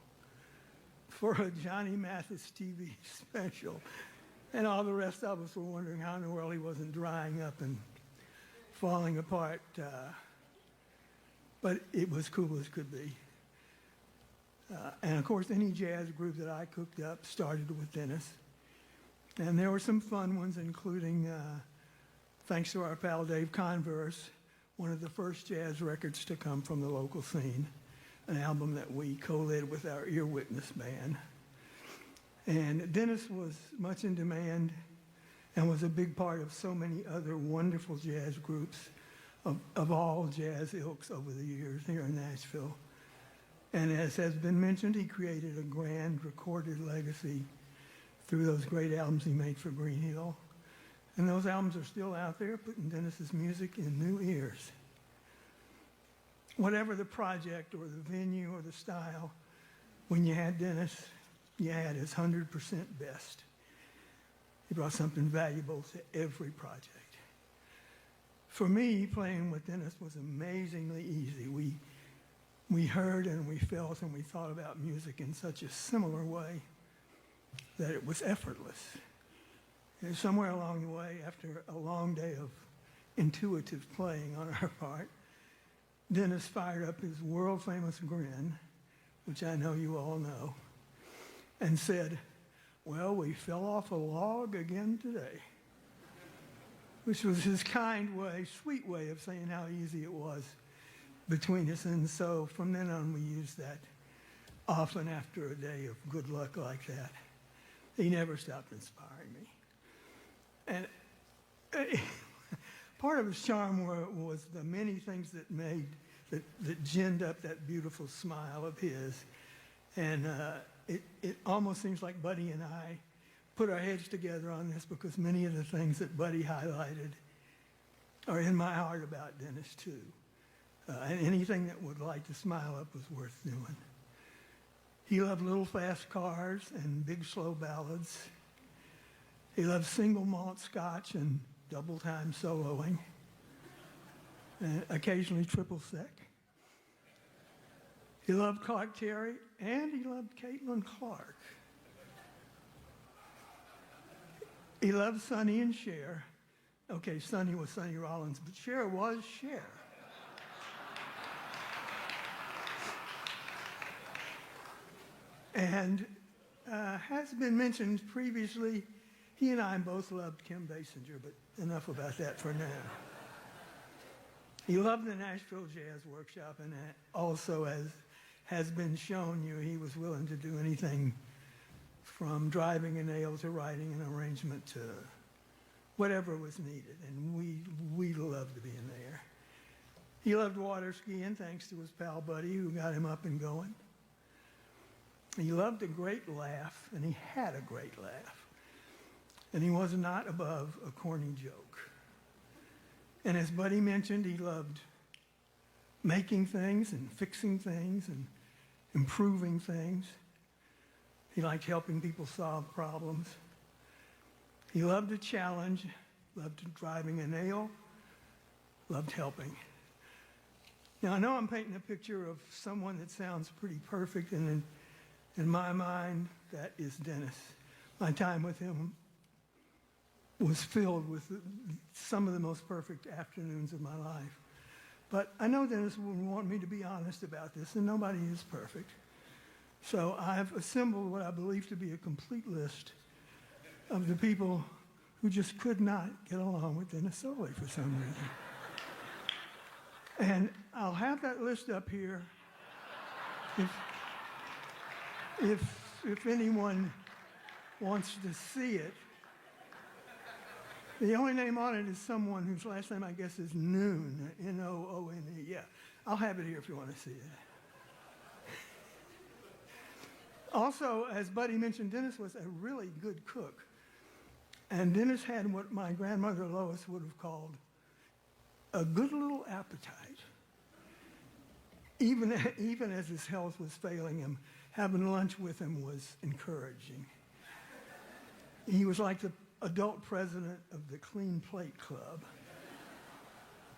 for a Johnny Mathis TV special. And all the rest of us were wondering how in the world he wasn't drying up and falling apart. But it was cool as could be. And of course, any jazz group that I cooked up started with Denis. And there were some fun ones, including, thanks to our pal Dave Converse, one of the first jazz records to come from the local scene, an album that we co-led with our Ear Witness band. And Denis was much in demand and was a big part of so many other wonderful jazz groups of all jazz ilks over the years here in Nashville. And as has been mentioned, he created a grand recorded legacy through those great albums he made for Green Hill. And those albums are still out there, putting Denis's music in new ears. Whatever the project or the venue or the style, when you had Denis, you had his 100% best. He brought something valuable to every project. For me, playing with Denis was amazingly easy. We heard and we felt and we thought about music in such a similar way. that it was effortless. And somewhere along the way, after a long day of intuitive playing on our part, Denis fired up his world-famous grin, which I know you all know, and said, "Well, we fell off a log again today," which was his kind way, sweet way of saying how easy it was between us. And so from then on, we used that often after a day of good luck like that. He never stopped inspiring me. And part of his charm was the many things that ginned up that beautiful smile of his. And it almost seems like Buddy and I put our heads together on this, because many of the things that Buddy highlighted are in my heart about Denis too. And anything that would light the smile up was worth doing. He loved little fast cars and big slow ballads. He loved single malt scotch and double time soloing, and occasionally triple sec. He loved Clark Terry, and he loved Caitlin Clark. He loved Sonny and Cher. Okay, Sonny was Sonny Rollins, but Cher was Cher. And has been mentioned previously, he and I both loved Kim Basinger, but enough about that for now. He loved the Nashville Jazz Workshop, and also, as has been shown you, he was willing to do anything from driving a nail to writing an arrangement to whatever was needed, and we loved being there. He loved water skiing, thanks to his pal Buddy, who got him up and going. He loved a great laugh, and he had a great laugh. And he was not above a corny joke. And as Buddy mentioned, he loved making things and fixing things and improving things. He liked helping people solve problems. He loved a challenge, loved driving a nail, loved helping. Now, I know I'm painting a picture of someone that sounds pretty perfect, and in my mind, that is Denis. My time with him was filled with some of the most perfect afternoons of my life. But I know Denis would want me to be honest about this, and nobody is perfect. So I've assembled what I believe to be a complete list of the people who just could not get along with Denis Solee for some reason. And I'll have that list up here if anyone wants to see it. The only name on it is someone whose last name, I guess, is Noone, N-O-O-N-E. Yeah, I'll have it here if you want to see it. Also, as Buddy mentioned, Denis was a really good cook. And Denis had what my grandmother Lois would have called a good little appetite. Even as his health was failing him, having lunch with him was encouraging. He was like the adult president of the Clean Plate Club.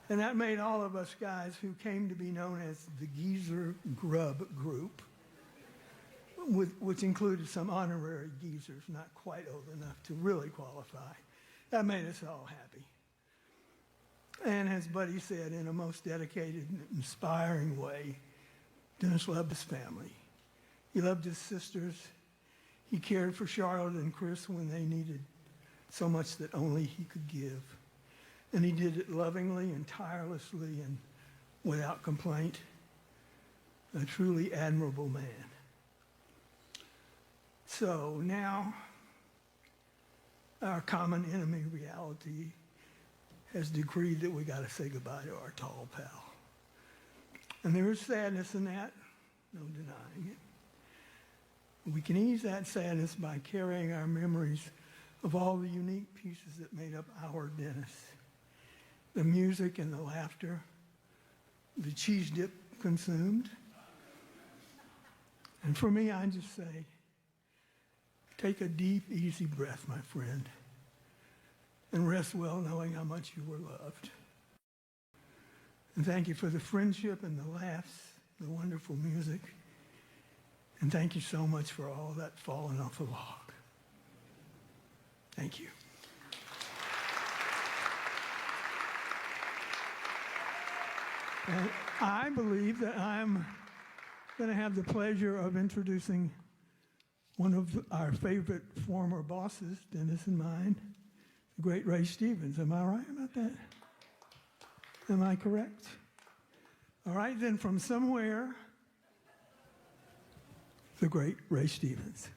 And that made all of us guys who came to be known as the Geezer Grub Group, which included some honorary geezers not quite old enough to really qualify. That made us all happy. And as Buddy said, in a most dedicated and inspiring way, Denis loved his family. He loved his sisters. He cared for Charlotte and Chris when they needed so much that only he could give. And he did it lovingly and tirelessly and without complaint. A truly admirable man. So now, our common enemy reality has decreed that we got to say goodbye to our tall pal. And there is sadness in that, no denying it. We can ease that sadness by carrying our memories of all the unique pieces that made up our Denis. The music and the laughter, the cheese dip consumed. And for me, I just say, take a deep, easy breath, my friend, and rest well knowing how much you were loved. And thank you for the friendship and the laughs, the wonderful music. And thank you so much for all that falling off the log. Thank you. And I believe that I'm going to have the pleasure of introducing one of our favorite former bosses, Denis and mine, the great Ray Stevens. Am I right about that? Am I correct? All right, then from somewhere, the great Ray Stevens.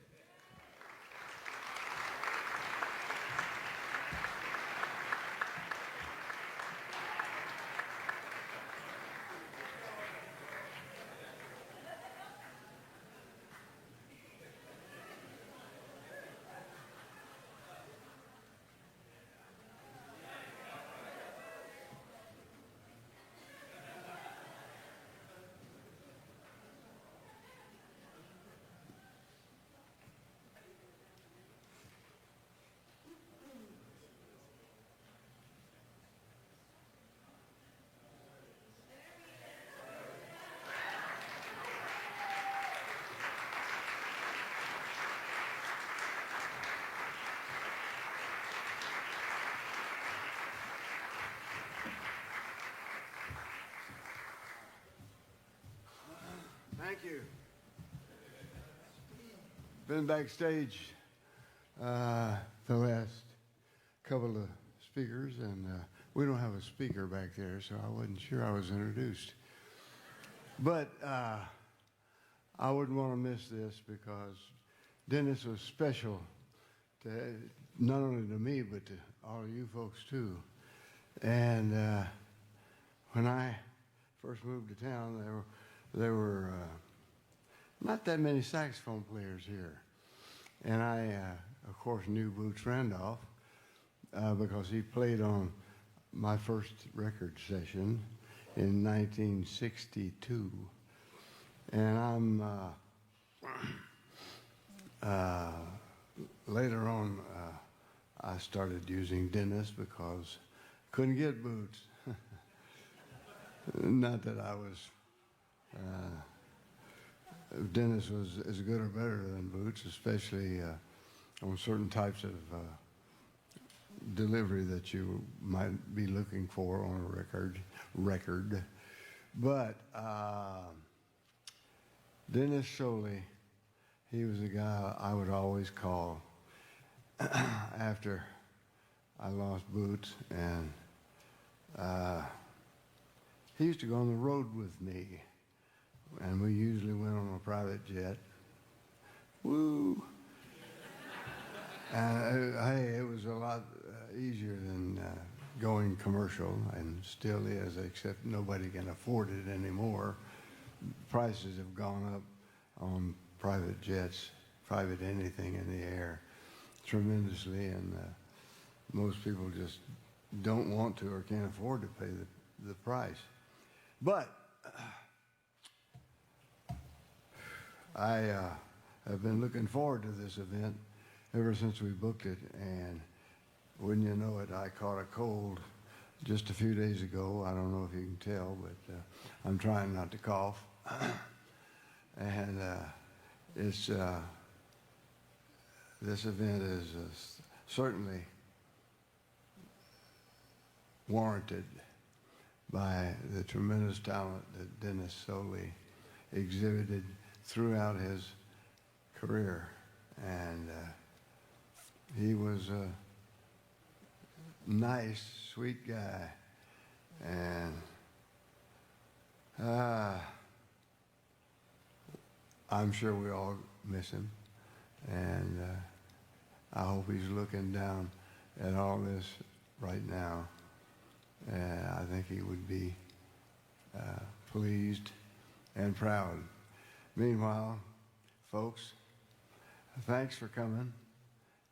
Thank you. Been backstage the last couple of speakers, and we don't have a speaker back there, so I wasn't sure I was introduced. But I wouldn't want to miss this because Denis was special to not only to me, but to all of you folks too. And when I first moved to town, there were not that many saxophone players here. And I, of course, knew Boots Randolph because he played on my first record session in 1962. And later on, I started using Denis because I couldn't get Boots. Not that I was... Denis was as good or better than Boots, especially on certain types of delivery that you might be looking for on a record. But Denis Solee, he was a guy I would always call after I lost Boots, and he used to go on the road with me. And we usually went on a private jet. Woo! Hey, it was a lot easier than going commercial, and still is, except nobody can afford it anymore. Prices have gone up on private jets, private anything in the air, tremendously, and most people just don't want to or can't afford to pay the price. But I have been looking forward to this event ever since we booked it, and wouldn't you know it, I caught a cold just a few days ago. I don't know if you can tell, but I'm trying not to cough. And it's this event is certainly warranted by the tremendous talent that Denis Solee exhibited throughout his career. And he was a nice, sweet guy. And I'm sure we all miss him. And I hope he's looking down at all this right now. And I think he would be pleased and proud. Meanwhile, folks, thanks for coming,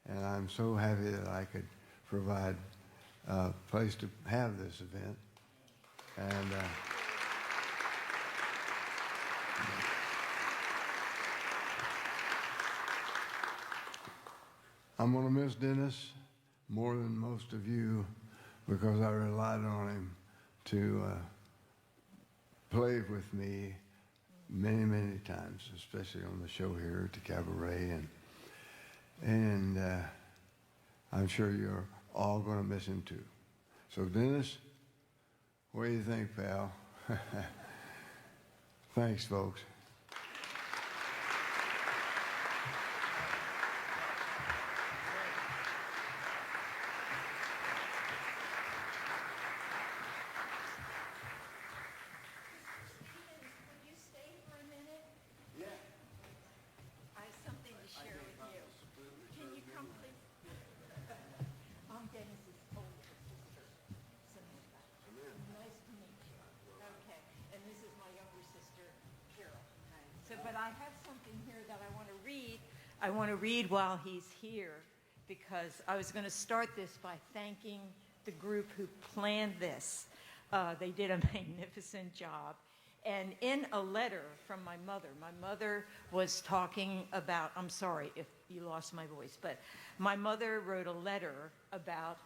and I'm so happy that I could provide a place to have this event. And I'm going to miss Denis more than most of you because I relied on him to play with me many, many times, especially on the show here at the Cabaret. And I'm sure you're all going to miss him too. So, Dennis, what do you think, pal? Thanks, folks. But I have something here that I want to read. I want to read while he's here because I was going to start this by thanking the group who planned this. They did a magnificent job. And in a letter from my mother was talking about, I'm sorry if you lost my voice, but my mother wrote a letter about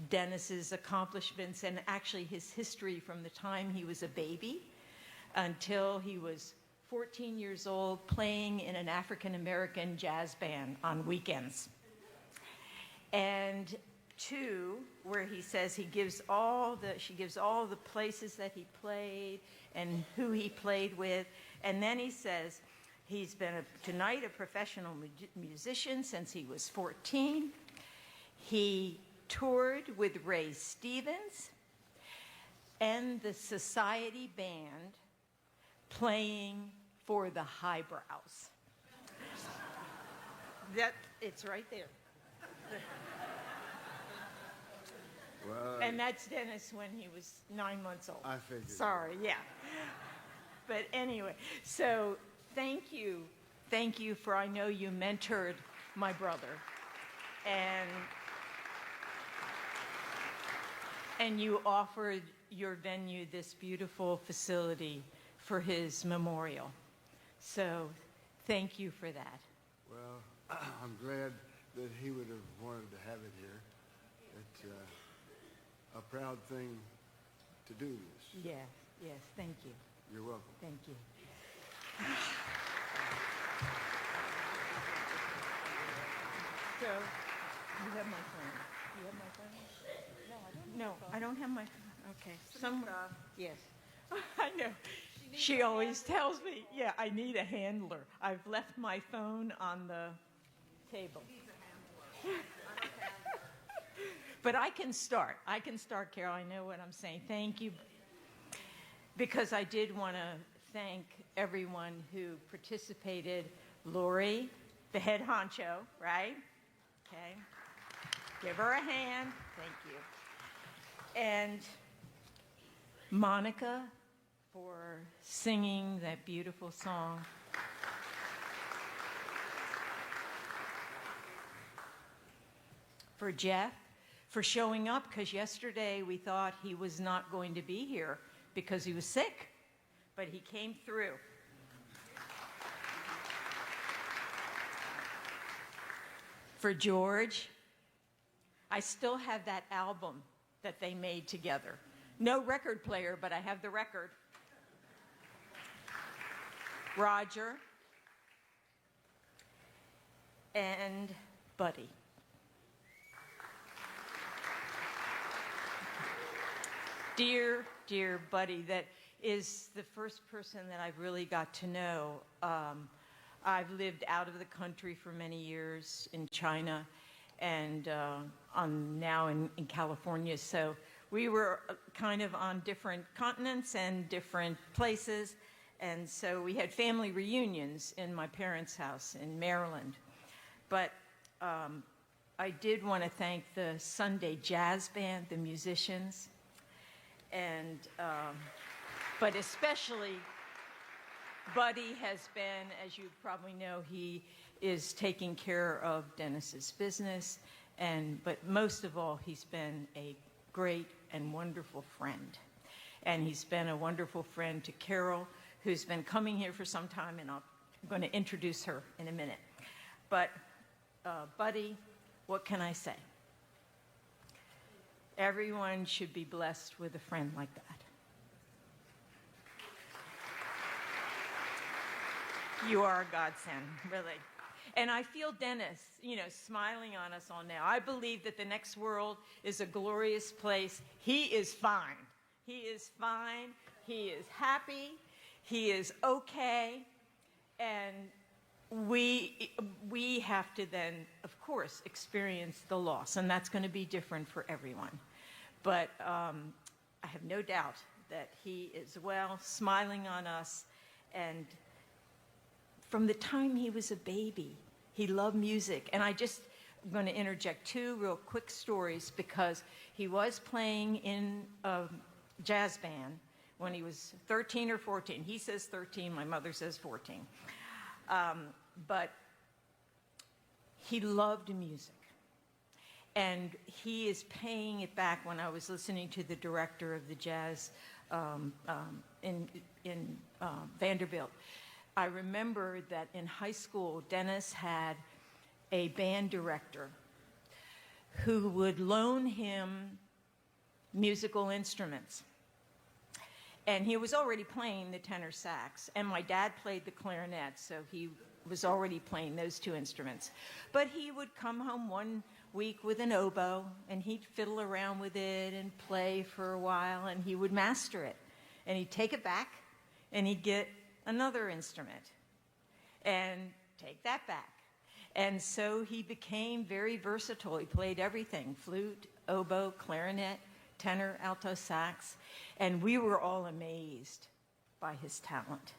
Denis's accomplishments and actually his history from the time he was a baby until he was 14 years old, playing in an African-American jazz band on weekends. And two, where he says she gives all the places that he played and who he played with. And then he says he's been tonight a professional musician since he was 14. He toured with Ray Stevens and the Society Band, playing for the highbrows. It's right there. Well, and that's Denis when he was 9 months old. I figured. Sorry, yeah. But anyway, so thank you. Thank you for, I know you mentored my brother. And you offered your venue this beautiful facility for his memorial. So thank you for that. Well, I'm glad that he would have wanted to have it here. It's a proud thing to do this. Yes, thank you. You're welcome. Thank you. So, you have my phone. You have my phone? No, I don't have my phone. Okay. Yes. I know. She always tells me, yeah, I need a handler. I've left my phone on the table. But I can start. Carol. I know what I'm saying. Thank you. Because I did want to thank everyone who participated. Lori, the head honcho, right? Okay. Give her a hand. Thank you. And Monica for singing that beautiful song. For Jeff, for showing up, because yesterday we thought he was not going to be here because he was sick, but he came through. For George, I still have that album that they made together. No record player, but I have the record. Roger and Buddy. Dear, dear Buddy, that is the first person that I've really got to know. I've lived out of the country for many years in China, and I'm now in California. So we were kind of on different continents and different places. And so we had family reunions in my parents' house in Maryland. But I did want to thank the Sunday Jazz Band, the musicians, and but especially Buddy has been, as you probably know, he is taking care of Denis's business, but most of all, he's been a great and wonderful friend. And he's been a wonderful friend to Carol, who's been coming here for some time, and I'm going to introduce her in a minute. But Buddy, what can I say? Everyone should be blessed with a friend like that. You are a godsend, really. And I feel Dennis, smiling on us all now. I believe that the next world is a glorious place. He is fine. He is fine. He is happy. He is okay. And we have to then, of course, experience the loss. And that's going to be different for everyone. But I have no doubt that he is well, smiling on us. And from the time he was a baby, he loved music. And I'm going to interject 2 real quick stories, because he was playing in a jazz band when he was 13 or 14. He says 13, my mother says 14. But he loved music. And he is paying it back. When I was listening to the director of the jazz in Vanderbilt, I remember that in high school, Denis had a band director who would loan him musical instruments. And he was already playing the tenor sax, and my dad played the clarinet, so he was already playing those 2 instruments. But he would come home one week with an oboe, and he'd fiddle around with it and play for a while, and he would master it. And he'd take it back, and he'd get another instrument and take that back. And so he became very versatile. He played everything: flute, oboe, clarinet, tenor, alto sax, and we were all amazed by his talent.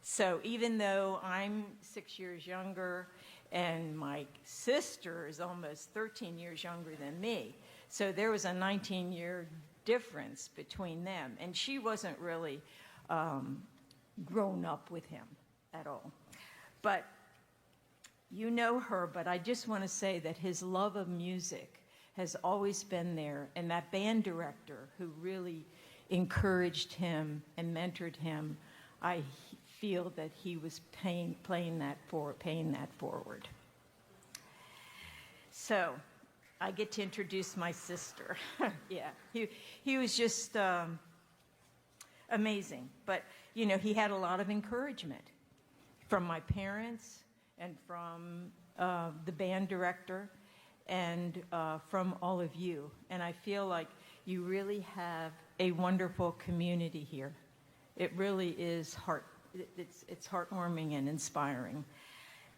So even though I'm 6 years younger and my sister is almost 13 years younger than me, so there was a 19-year difference between them, and she wasn't really grown up with him at all. But you know her, but I just want to say that his love of music has always been there, and that band director who really encouraged him and mentored him, I feel that he was paying that forward. So I get to introduce my sister. Yeah, he was just amazing. But, he had a lot of encouragement from my parents and from the band director and from all of you. And I feel like you really have a wonderful community here. It really is it's heartwarming and inspiring.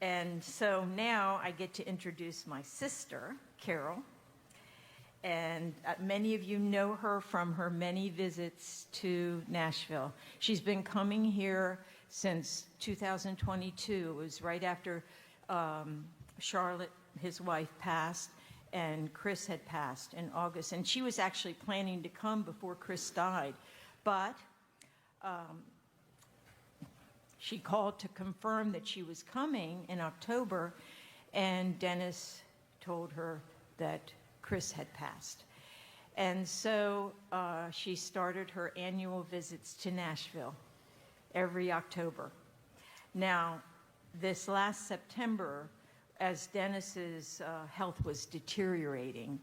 And so now I get to introduce my sister, Carol. And many of you know her from her many visits to Nashville. She's been coming here since 2022. It was right after Charlotte, his wife, passed, and Chris had passed in August. And she was actually planning to come before Chris died. But she called to confirm that she was coming in October, and Denis told her that Chris had passed. And so she started her annual visits to Nashville every October. Now, this last September, as Denis's health was deteriorating,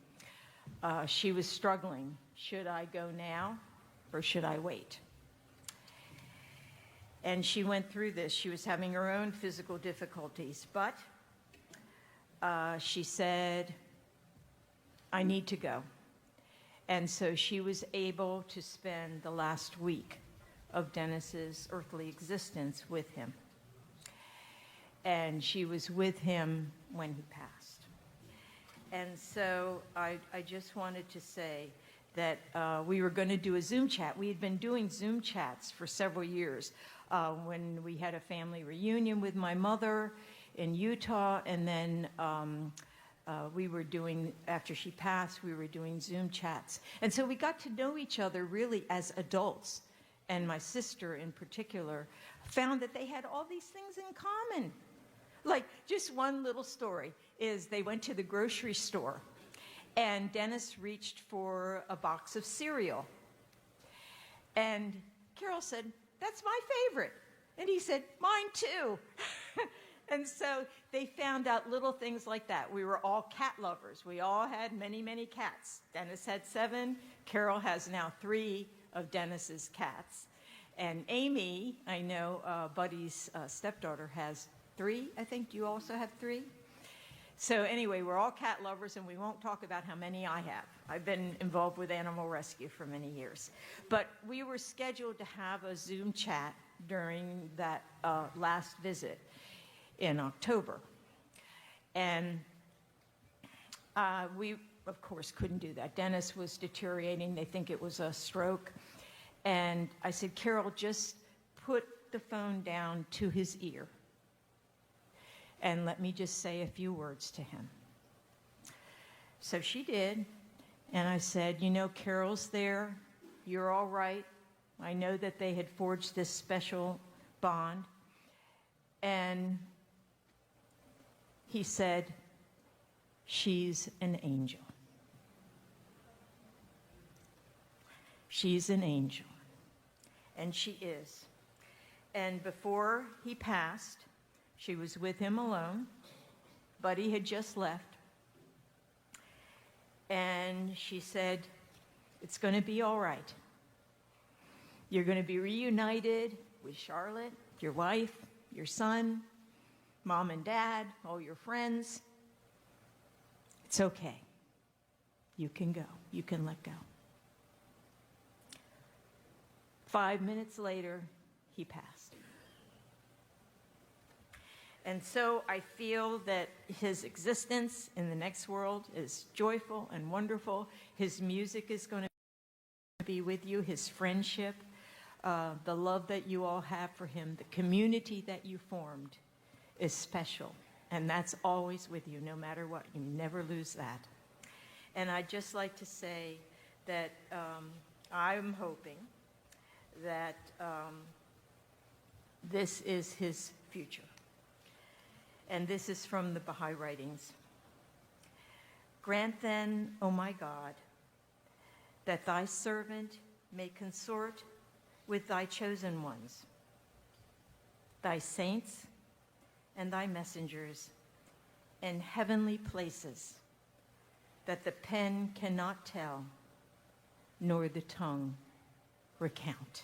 she was struggling. Should I go now or should I wait? And she went through this. She was having her own physical difficulties, but she said, I need to go. And so she was able to spend the last week of Denis's earthly existence with him. And she was with him when he passed. And so I just wanted to say that we were going to do a Zoom chat. We had been doing Zoom chats for several years. When we had a family reunion with my mother in Utah, and then we were doing, after she passed, we were doing Zoom chats. And so we got to know each other really as adults. And my sister in particular found that they had all these things in common. Like, just one little story is they went to the grocery store, and Denis reached for a box of cereal. And Carol said, that's my favorite. And he said, mine too. And so they found out little things like that. We were all cat lovers. We all had many, many cats. Denis had 7. Carol has now 3 of Denis's cats. And Amy, I know Buddy's stepdaughter, has 3, I think. Do you also have 3? So anyway, we're all cat lovers, and we won't talk about how many I have. I've been involved with animal rescue for many years. But we were scheduled to have a Zoom chat during that last visit in October. And we, of course, couldn't do that. Dennis was deteriorating. They think it was a stroke. And I said, Carol, just put the phone down to his ear and let me just say a few words to him. So she did, and I said, you know, Carol's there. You're all right. I know that they had forged this special bond. And he said, she's an angel. She's an angel. And she is. And before he passed, she was with him alone. Buddy had just left. And she said, it's going to be all right. You're going to be reunited with Charlotte, your wife, your son, mom and dad, all your friends. It's okay. You can go. You can let go. 5 minutes later, he passed. And so I feel that his existence in the next world is joyful and wonderful. His music is going to be with you, his friendship, the love that you all have for him, the community that you formed is special. And that's always with you, no matter what. You never lose that. And I'd just like to say that I'm hoping that this is his future. And this is from the Baha'i writings. Grant then, O my God, that thy servant may consort with thy chosen ones, thy saints and thy messengers in heavenly places that the pen cannot tell, nor the tongue recount.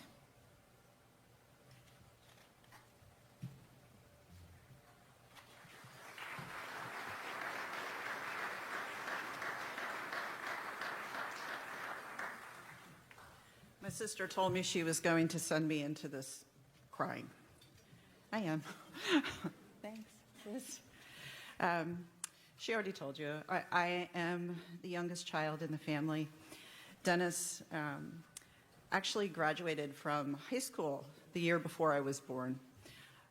My sister told me she was going to send me into this crying. I am. Thanks, sis. She already told you, I am the youngest child in the family. Dennis actually graduated from high school the year before I was born.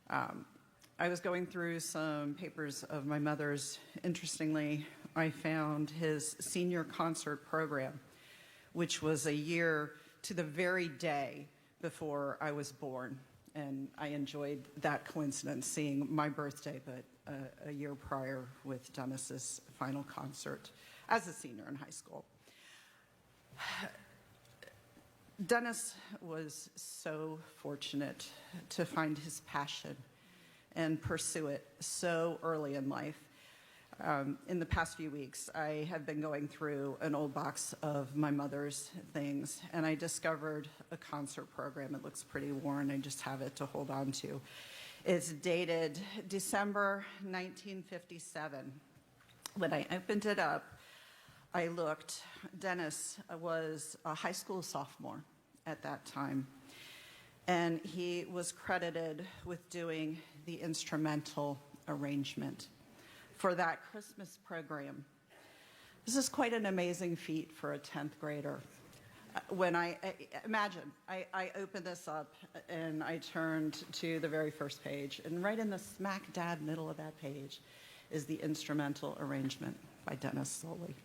I was going through some papers of my mother's. Interestingly, I found his senior concert program, which was a year to the very day before I was born. And I enjoyed that coincidence, seeing my birthday, but a year prior with Dennis's final concert as a senior in high school. Dennis was so fortunate to find his passion and pursue it so early in life. In the past few weeks, I have been going through an old box of my mother's things, and I discovered a concert program. It looks pretty worn. I just have it to hold on to. It's dated December 1957. When I opened it up, I looked. Dennis was a high school sophomore at that time, and he was credited with doing the instrumental arrangement for that Christmas program. This is quite an amazing feat for a 10th grader. When I opened this up and I turned to the very first page, and right in the smack dab middle of that page is the instrumental arrangement by Denis Solee.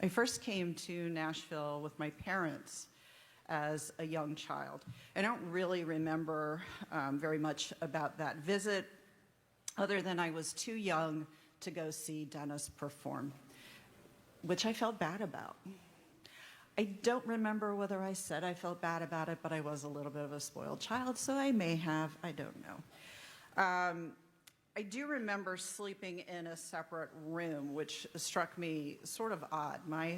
I first came to Nashville with my parents as a young child. I don't really remember very much about that visit, other than I was too young to go see Dennis perform, which I felt bad about. I don't remember whether I said I felt bad about it, but I was a little bit of a spoiled child, so I may have, I don't know. I do remember sleeping in a separate room, which struck me sort of odd. My,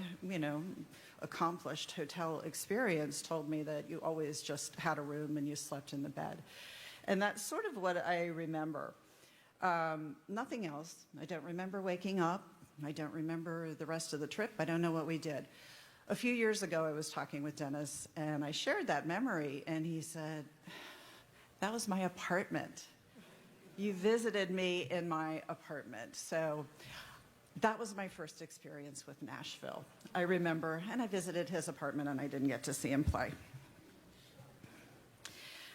accomplished hotel experience told me that you always just had a room and you slept in the bed. And that's sort of what I remember. Nothing else. I don't remember waking up. I don't remember the rest of the trip. I don't know what we did. A few years ago, I was talking with Denis, and I shared that memory, and he said, that was my apartment. You visited me in my apartment. So that was my first experience with Nashville. I remember, and I visited his apartment, and I didn't get to see him play.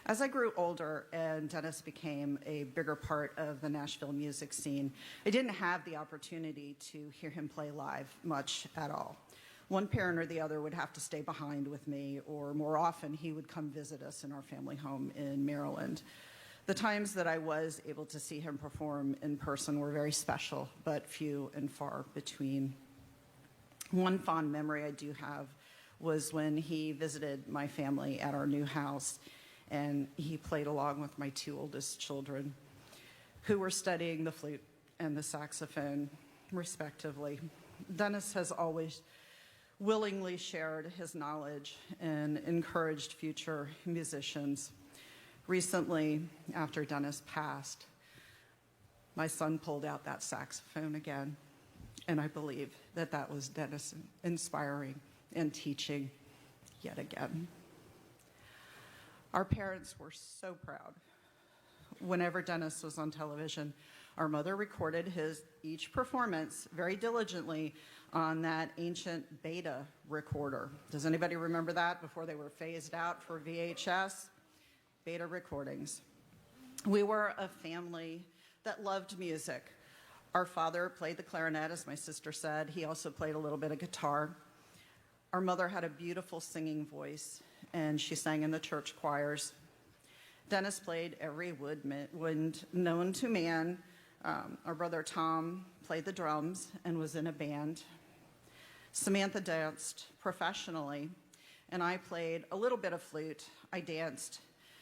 As I grew older and Denis became a bigger part of the Nashville music scene, I didn't have the opportunity to hear him play live much at all. One parent or the other would have to stay behind with me, or more often he would come visit us in our family home in Maryland. The times that I was able to see him perform in person were very special, but few and far between. One fond memory I do have was when he visited my family at our new house, and he played along with my two oldest children, who were studying the flute and the saxophone, respectively. Denis has always willingly shared his knowledge and encouraged future musicians. Recently, after Denis passed, my son pulled out that saxophone again, and I believe that that was Denis inspiring and teaching yet again. Our parents were so proud. Whenever Denis was on television, our mother recorded each performance very diligently on that ancient Beta recorder. Does anybody remember that before they were phased out for VHS? Beta recordings. We were a family that loved music. Our father played the clarinet, as my sister said. He also played a little bit of guitar. Our mother had a beautiful singing voice, and she sang in the church choirs. Denis played every wood known to man. Our brother Tom played the drums and was in a band. Samantha danced professionally, and I played a little bit of flute. I danced,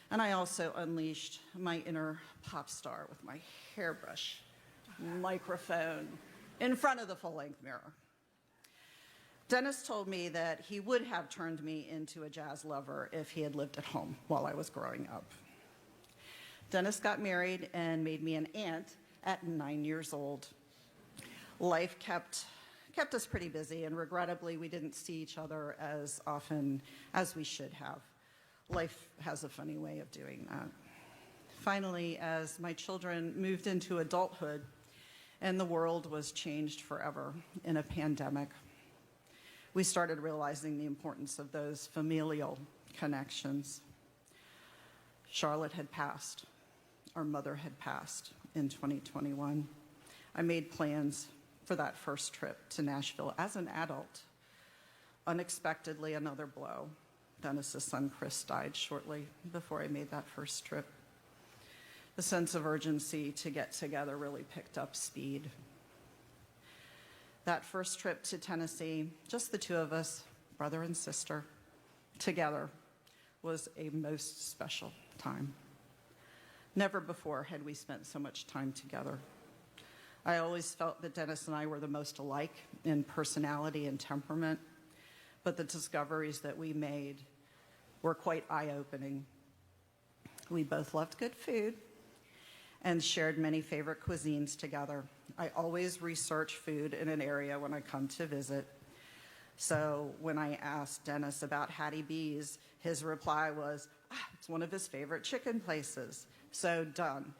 and I also unleashed my inner pop star with my hairbrush microphone in front of the full-length mirror. Denis told me that he would have turned me into a jazz lover if he had lived at home while I was growing up. Denis got married and made me an aunt at 9 years old. Life kept us pretty busy, and regrettably, we didn't see each other as often as we should have. Life has a funny way of doing that. Finally, as my children moved into adulthood and the world was changed forever in a pandemic, we started realizing the importance of those familial connections. Charlotte had passed. Our mother had passed in 2021. I made plans for that first trip to Nashville as an adult. Unexpectedly, another blow. Denis's son, Chris, died shortly before I made that first trip. The sense of urgency to get together really picked up speed. That first trip to Tennessee, just the two of us, brother and sister, together, was a most special time. Never before had we spent so much time together. I always felt that Denis and I were the most alike in personality and temperament, but the discoveries that we made were quite eye-opening. We both loved good food and shared many favorite cuisines together. I always research food in an area when I come to visit. So when I asked Denis about Hattie B's, his reply was, it's one of his favorite chicken places. So done.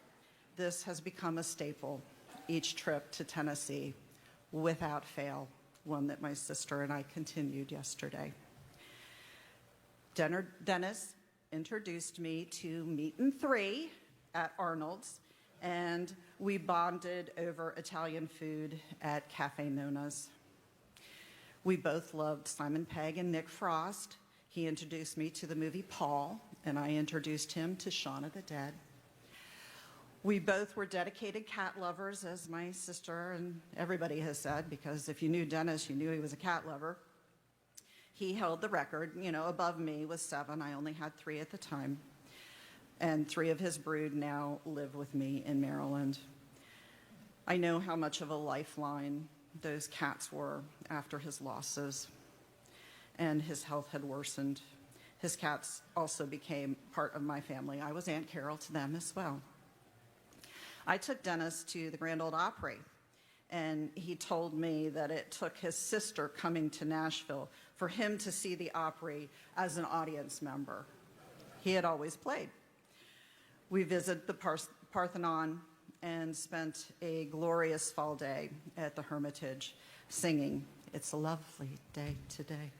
This has become a staple each trip to Tennessee, without fail, one that my sister and I continued yesterday. Denis introduced me to Meat and Three at Arnold's, and we bonded over Italian food at Cafe Nona's. We both loved Simon Pegg and Nick Frost. He introduced me to the movie Paul, and I introduced him to Shaun of the Dead. We both were dedicated cat lovers, as my sister and everybody has said, because if you knew Denis, you knew he was a cat lover. He held the record, above me with 7. I only had 3 at the time. And 3 of his brood now live with me in Maryland. I know how much of a lifeline those cats were after his losses, and his health had worsened. His cats also became part of my family. I was Aunt Carol to them as well. I took Denis to the Grand Ole Opry, and he told me that it took his sister coming to Nashville for him to see the Opry as an audience member. He had always played. We visited the Parthenon and spent a glorious fall day at the Hermitage singing, "It's a Lovely Day Today."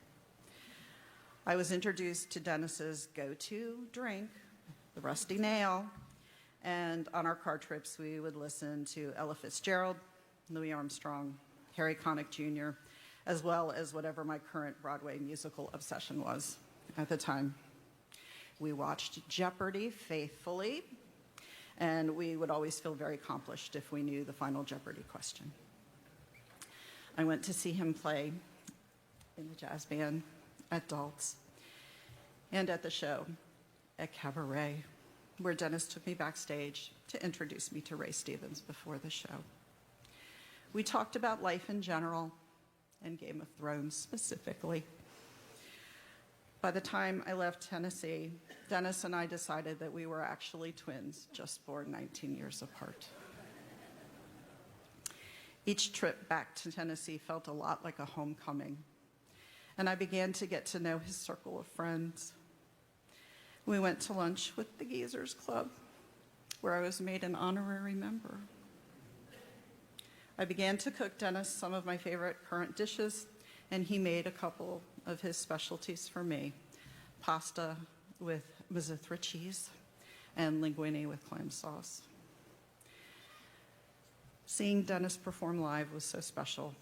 I was introduced to Denis's go-to drink, the Rusty Nail, and on our car trips we would listen to Ella Fitzgerald, Louis Armstrong, Harry Connick Jr., as well as whatever my current Broadway musical obsession was at the time. We watched Jeopardy faithfully, and we would always feel very accomplished if we knew the final Jeopardy question. I went to see him play in the jazz band at Dalt's and at the show at Cabaret, where Denis took me backstage to introduce me to Ray Stevens before the show. We talked about life in general and Game of Thrones specifically. By the time I left Tennessee, Denis and I decided that we were actually twins, just born 19 years apart. Each trip back to Tennessee felt a lot like a homecoming, and I began to get to know his circle of friends. We went to lunch with the Geezers Club, where I was made an honorary member. I began to cook Denis some of my favorite current dishes, and he made a couple of his specialties for me: pasta with Mazzithra cheese and linguine with clam sauce. Seeing Denis perform live was so special,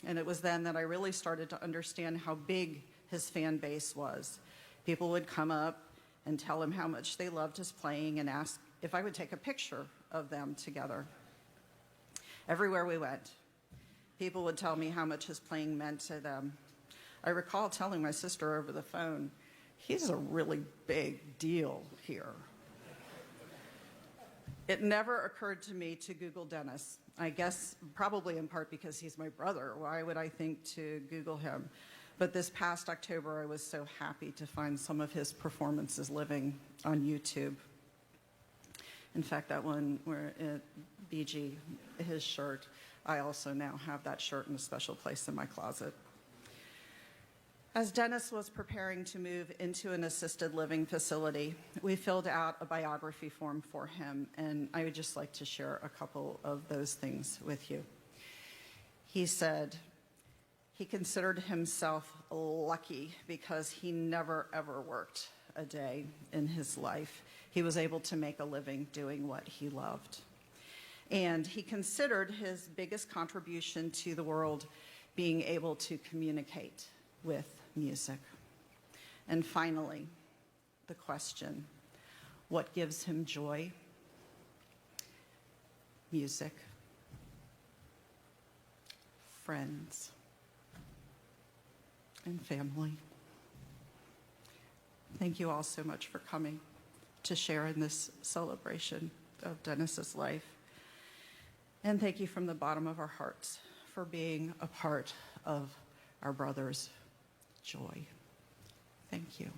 and it was then that I really started to understand how big his fan base was. People would come up and tell him how much they loved his playing and ask if I would take a picture of them together. Everywhere we went, people would tell me how much his playing meant to them. I recall telling my sister over the phone, "He's a really big deal here." It never occurred to me to Google Denis. I guess probably in part because he's my brother. Why would I think to Google him? But this past October, I was so happy to find some of his performances living on YouTube. In fact, that one where BG, his shirt, I also now have that shirt in a special place in my closet. As Denis was preparing to move into an assisted living facility, we filled out a biography form for him, and I would just like to share a couple of those things with you. He said he considered himself lucky because he never, ever worked a day in his life. He was able to make a living doing what he loved. And he considered his biggest contribution to the world being able to communicate with music. And finally, the question, what gives him joy? Music, friends, and family. Thank you all so much for coming to share in this celebration of Denis's life. And thank you from the bottom of our hearts for being a part of our brother's joy. Thank you.